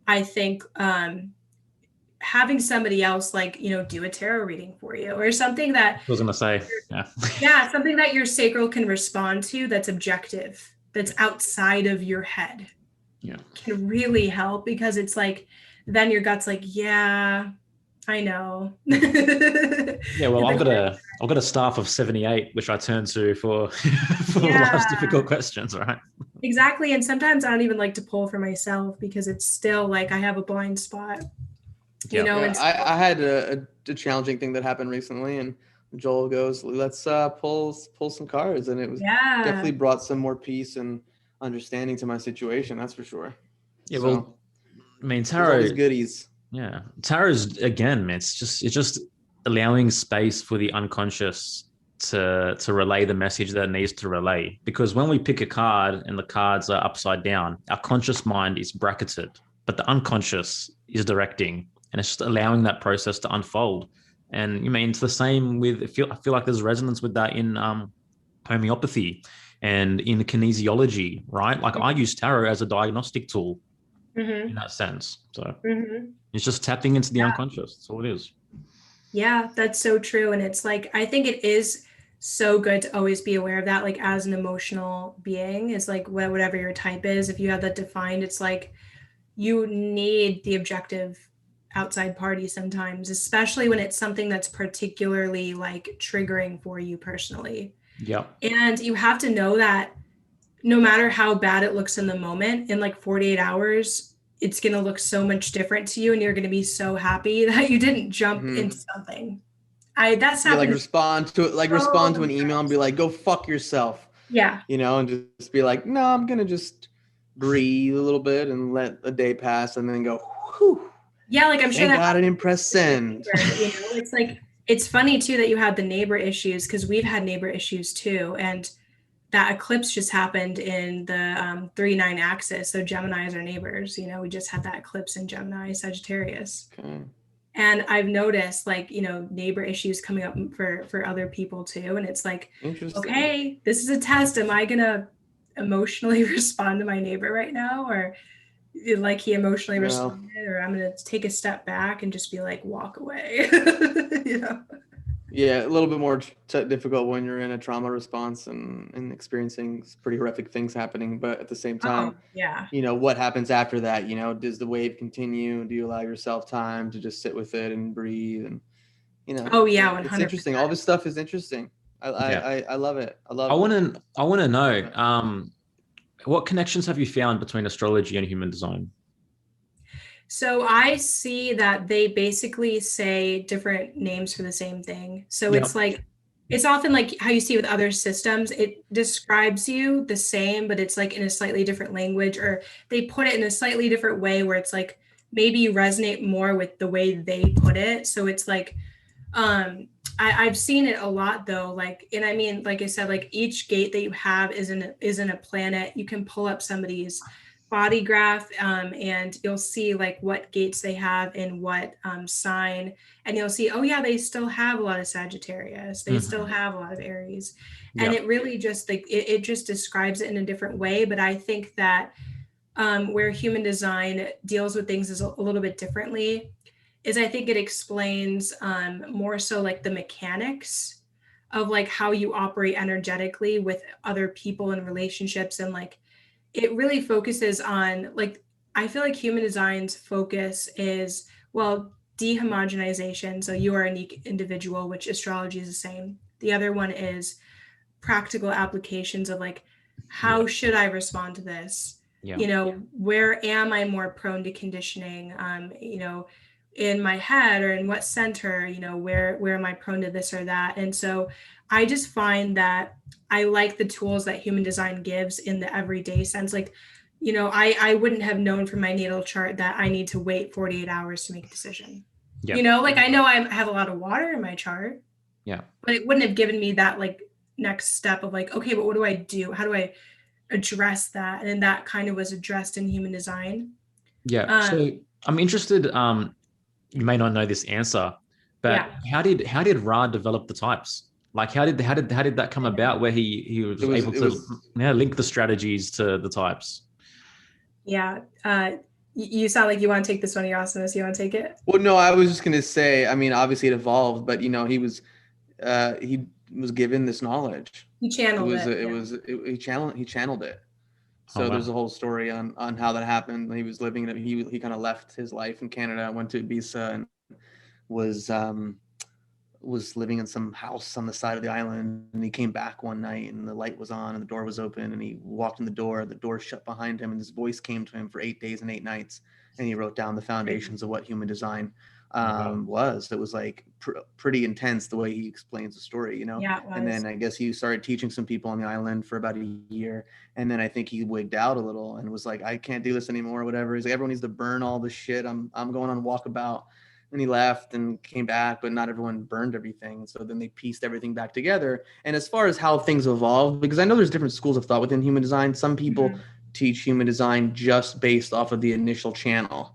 I think having somebody else, like, you know, do a tarot reading for you or something that I was going to say, yeah. yeah, something that your sacral can respond to that's objective, that's outside of your head, Yeah. can really help, because it's like, then your gut's like, yeah, I know. Yeah, well, I've got a staff of 78, which I turn to for life's difficult questions, right? Exactly. And sometimes I don't even like to pull for myself, because it's still like I have a blind spot. You know, and I had a challenging thing that happened recently, and Joel goes, let's pull some cards, and it was definitely brought some more peace and understanding to my situation, that's for sure. Yeah, so, well, I mean, tarot, all these goodies. Yeah, tarot is, again, it's just allowing space for the unconscious to relay the message that it needs to relay. Because when we pick a card and the cards are upside down, our conscious mind is bracketed, but the unconscious is directing, and it's just allowing that process to unfold. And you mean it's the same with, I feel like there's resonance with that in homeopathy and in kinesiology, right? Like I use tarot as a diagnostic tool in that sense. So it's just tapping into the unconscious. That's all it is. Yeah, that's so true. And it's like, I think it is so good to always be aware of that. Like as an emotional being, it's like whatever your type is, if you have that defined, it's like you need the objective outside party sometimes, especially when it's something that's particularly like triggering for you personally. Yeah. And you have to know that no matter how bad it looks in the moment, in like 48 hours, it's going to look so much different to you, and you're going to be so happy that you didn't jump into something. That's like respond to an email and be like, go fuck yourself. Yeah. You know, and just be like, no, I'm going to just breathe a little bit and let a day pass, and then go, whew. Yeah, like I'm sure that I didn't press send. You know, it's like, it's funny too that you had the neighbor issues, because we've had neighbor issues too. And that eclipse just happened in the 3-9 axis. So Gemini is our neighbors. You know, we just had that eclipse in Gemini, Sagittarius. Okay. And I've noticed, like, you know, neighbor issues coming up for other people too. And it's like, okay, this is a test. Am I going to emotionally respond to my neighbor right now? Or like he emotionally responded, or I'm going to take a step back and just be like, walk away. You know? Yeah, a little bit more difficult when you're in a trauma response and experiencing pretty horrific things happening. But at the same time, you know, what happens after that? You know, does the wave continue? Do you allow yourself time to just sit with it and breathe? And, you know, 100%. It's interesting. All this stuff is interesting. I love it. I want to know, what connections have you found between astrology and human design? So I see that they basically say different names for the same thing. So it's like, it's often like how you see with other systems, it describes you the same, but it's like in a slightly different language, or they put it in a slightly different way where it's like, maybe you resonate more with the way they put it. So it's like, I've seen it a lot though. Like, and I mean, like I said, like each gate that you have isn't a planet. You can pull up somebody's body graph and you'll see like what gates they have in what sign, and you'll see, oh yeah, they still have a lot of Sagittarius, they still have a lot of Aries, and it really just like it just describes it in a different way. But I think that where human design deals with things is a little bit differently is I think it explains more so like the mechanics of like how you operate energetically with other people and relationships, and like it really focuses on, like, I feel like human design's focus is, well, dehomogenization. So you are a unique individual, which astrology is the same. The other one is practical applications of like, how should I respond to this? You know, where am I more prone to conditioning? You know, in my head or in what center, you know, where am I prone to this or that? And so I just find that I like the tools that human design gives in the everyday sense. Like, you know, I wouldn't have known from my natal chart that I need to wait 48 hours to make a decision. Yeah. You know, like I know I have a lot of water in my chart. Yeah. But it wouldn't have given me that like next step of like, okay, but what do I do? How do I address that? And that kind of was addressed in human design. Yeah. So I'm interested, you may not know this answer, but how did Ra develop the types? Like how did that come about where he was able to link the strategies to the types? Yeah. You sound like you want to take this one, you're awesomeness. You want to take it? Well, no, I was just gonna say, I mean, obviously it evolved, but you know, he was given this knowledge. He channeled He channeled it. So there's a whole story on how that happened. He was living in he kind of left his life in Canada, went to Ibiza, and was living in some house on the side of the island. And he came back one night, and the light was on, and the door was open, and he walked in the door shut behind him, and his voice came to him for 8 days and 8 nights, and he wrote down the foundations of what human design was. It was like pretty intense the way he explains the story, you know. Yeah, it was. And then I guess he started teaching some people on the island for about a year, and then I think he wigged out a little and was like, I can't do this anymore or whatever. He's like, everyone needs to burn all this shit. I'm going on walkabout. And he left and came back, but not everyone burned everything. So then they pieced everything back together. And as far as how things evolve, because I know there's different schools of thought within human design. Some people teach human design just based off of the initial channel,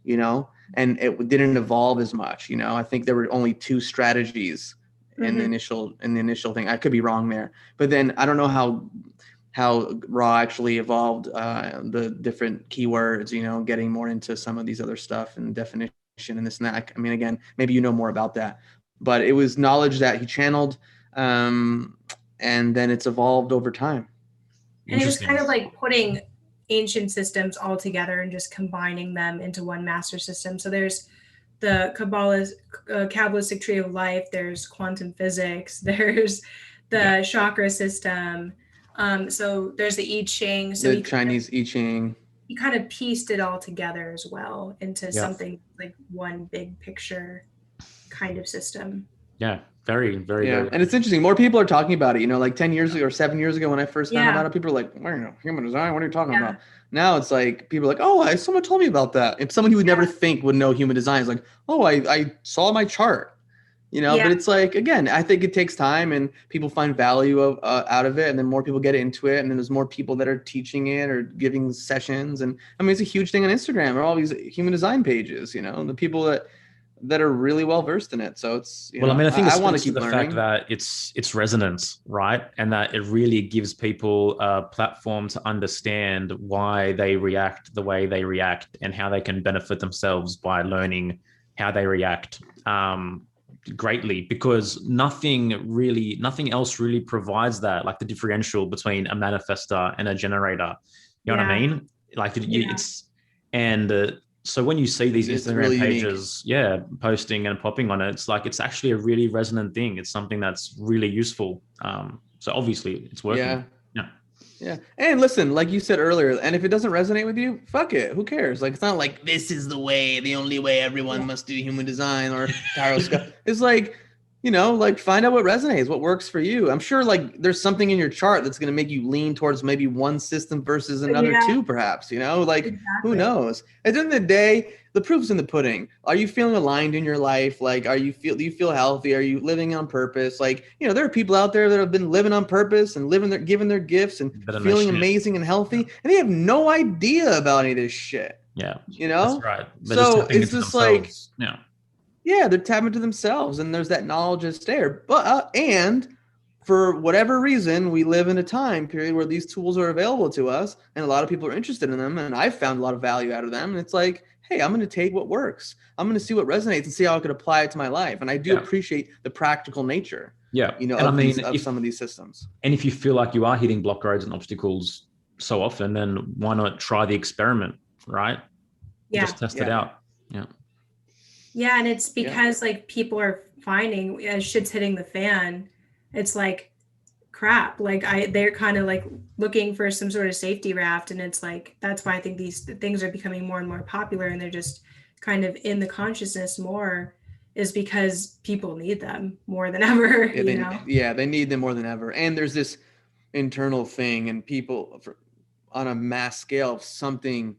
you know, and it didn't evolve as much. You know, I think there were only 2 strategies in the initial thing. I could be wrong there, but then I don't know how Ra actually evolved the different keywords, you know, getting more into some of these other stuff and definition and this and that. I mean, again, maybe you know more about that, but it was knowledge that he channeled, and then it's evolved over time. And it was kind of like putting ancient systems all together and just combining them into one master system. So there's the Kabbalistic tree of life, there's quantum physics, there's the chakra system. So there's the I Ching. So the Chinese I Ching. He kind of pieced it all together as well into something like one big picture kind of system. Yeah, very, very, very. And it's interesting. More people are talking about it. You know, like 10 years ago or 7 years ago when I first found about it, people were like, human design, what are you talking about? Now it's like, people are like, oh, someone told me about that. If someone you would never think would know human design is like, oh, I saw my chart. You know, but it's like, again, I think it takes time and people find value out of it. And then more people get into it. And then there's more people that are teaching it or giving sessions. And I mean, it's a huge thing on Instagram or all these human design pages, you know, the people that are really well versed in it. So it's, you know, I mean, I think I want to keep the learning. fact that it's resonance, right? And that it really gives people a platform to understand why they react the way they react and how they can benefit themselves by learning how they react. Greatly, because nothing else really provides that, like the differential between a manifestor and a generator. You know what I mean? Like it's, and so when you see these Instagram really pages, posting and popping on it, it's like, it's actually a really resonant thing. It's something that's really useful. So obviously it's working. Yeah. And listen, like you said earlier, and if it doesn't resonate with you, fuck it. Who cares? Like, it's not like this is the only way everyone must do human design or tarot stuff. It's like, you know, like find out what resonates, what works for you. I'm sure like there's something in your chart that's going to make you lean towards maybe one system versus another 2, perhaps, you know, like who knows? At the end of the day, the proof's in the pudding. Are you feeling aligned in your life? Like, do you feel healthy? Are you living on purpose? Like, you know, there are people out there that have been living on purpose and giving their gifts and feeling amazing and healthy. And they have no idea about any of this shit. Yeah. You know? That's right. So it's just like, yeah, they're tapping into themselves and there's that knowledge that's there. But, and for whatever reason, we live in a time period where these tools are available to us and a lot of people are interested in them. And I've found a lot of value out of them. And it's like, hey, I'm going to take what works. I'm going to see what resonates and see how I could apply it to my life. And I do appreciate the practical nature, you know, of some of these systems. And if you feel like you are hitting block roads and obstacles so often, then why not try the experiment, right? Just test it out. Yeah. And it's because like people are finding as shit's hitting the fan, it's like crap. Like they're kind of like looking for some sort of safety raft. And it's like, that's why I think these things are becoming more and more popular and they're just kind of in the consciousness more, is because people need them more than ever. They need them more than ever. And there's this internal thing and people on a mass scale, something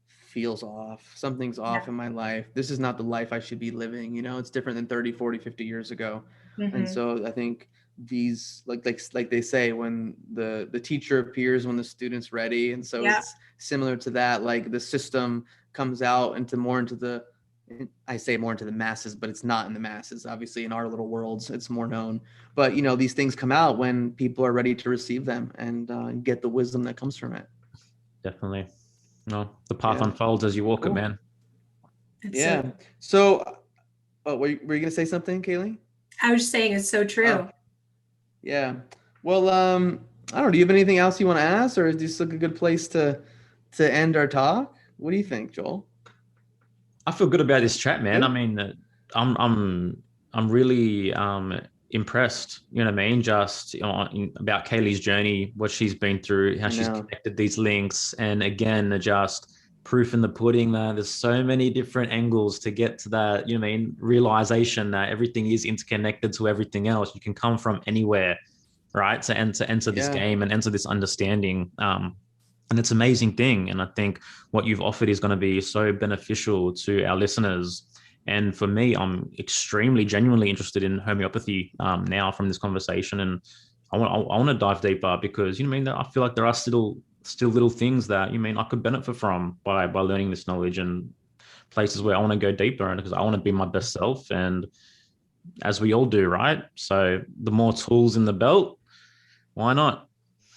feels off. Something's off in my life. This is not the life I should be living. You know, it's different than 30, 40, 50 years ago. And so I think these, like they say, when the teacher appears when the student's ready. And so it's similar to that. Like the system comes out into the, I say more into the masses, but it's not in the masses. Obviously, in our little worlds, it's more known. But, you know, these things come out when people are ready to receive them and get the wisdom that comes from it. Definitely. No, the path unfolds as you walk it, man. So, were you going to say something, Cailee? I was just saying it's so true. Yeah. Well, I don't know. Do you have anything else you want to ask, or is this like a good place to end our talk? What do you think, Joel? I feel good about this chat, man. Good. I mean, I'm really impressed. You know what I mean? Just about Cailee's journey, what she's been through, how she's connected these links, and again, just proof in the pudding that there's so many different angles to get to that. You know what I mean? Realization that everything is interconnected to everything else. You can come from anywhere, right? To enter this game and enter this understanding. And it's an amazing thing. And I think what you've offered is going to be so beneficial to our listeners. And for me, I'm extremely genuinely interested in homeopathy now from this conversation. And I want to dive deeper because, you know what I mean? I feel like there are still little things that, you mean, I could benefit from by learning this knowledge, and places where I want to go deeper, and because I want to be my best self. And as we all do, right? So the more tools in the belt, why not?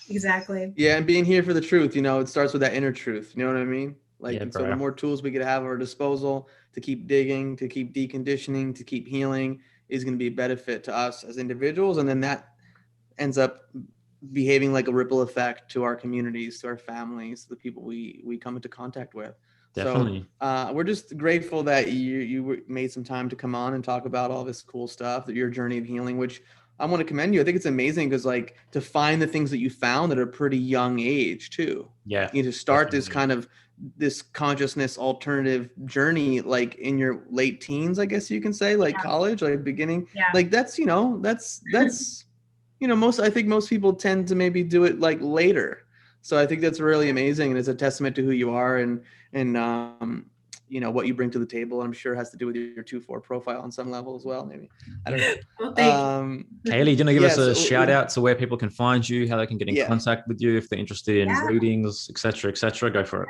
Exactly. Yeah, and being here for the truth, you know, it starts with that inner truth. You know what I mean? Like, so the more tools we could have at our disposal to keep digging, to keep deconditioning, to keep healing is going to be a benefit to us as individuals. And then that ends up behaving like a ripple effect to our communities, to our families, the people we come into contact with. Definitely. So we're just grateful that you made some time to come on and talk about all this cool stuff, that your journey of healing, which I want to commend you. I think it's amazing because, like, to find the things that you found at a pretty young age too. Yeah. You to start this kind of this consciousness alternative journey, like in your late teens, I guess you can say, like college, like beginning, like that's, you know, that's, you know, I think most people tend to maybe do it like later. So I think that's really amazing. And it's a testament to who you are and you know, what you bring to the table. I'm sure it has to do with your 2-4 profile on some level as well, maybe. I don't know. Well, thank you. Cailee, do you want to give us a shout out to where people can find you, how they can get in contact with you if they're interested in readings, et cetera, et cetera? Go for it.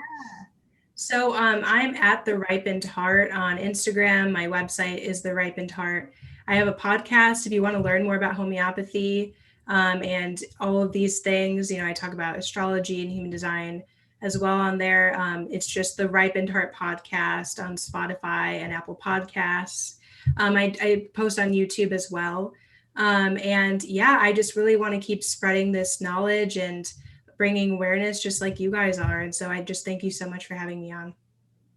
So I'm at The Ripened Heart on Instagram. My website is The Ripened Heart. I have a podcast if you want to learn more about homeopathy and all of these things. You know, I talk about astrology and human design as well on there. It's just The Ripened Heart podcast on Spotify and Apple Podcasts. I post on YouTube as well. And yeah, I just really want to keep spreading this knowledge and bringing awareness just like you guys are. And so I just thank you so much for having me on.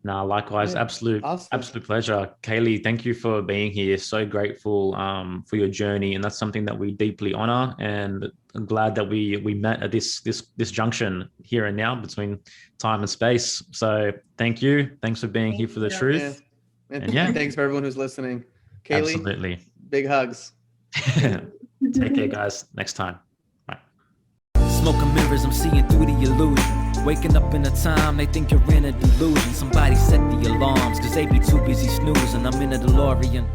No, likewise. Absolute pleasure. Cailee, thank you for being here. So grateful for your journey. And that's something that we deeply honor. And I'm glad that we met at this junction here and now between time and space. So thank you. Thanks for being here for the truth. And thanks for everyone who's listening. Cailee, absolutely. Big hugs. Take care, guys. Next time. Bye. Smoking mirrors, I'm seeing through the illusion. Waking up in a time they think you're in a delusion. Somebody set the alarms, cause they be too busy snoozing. I'm in a DeLorean.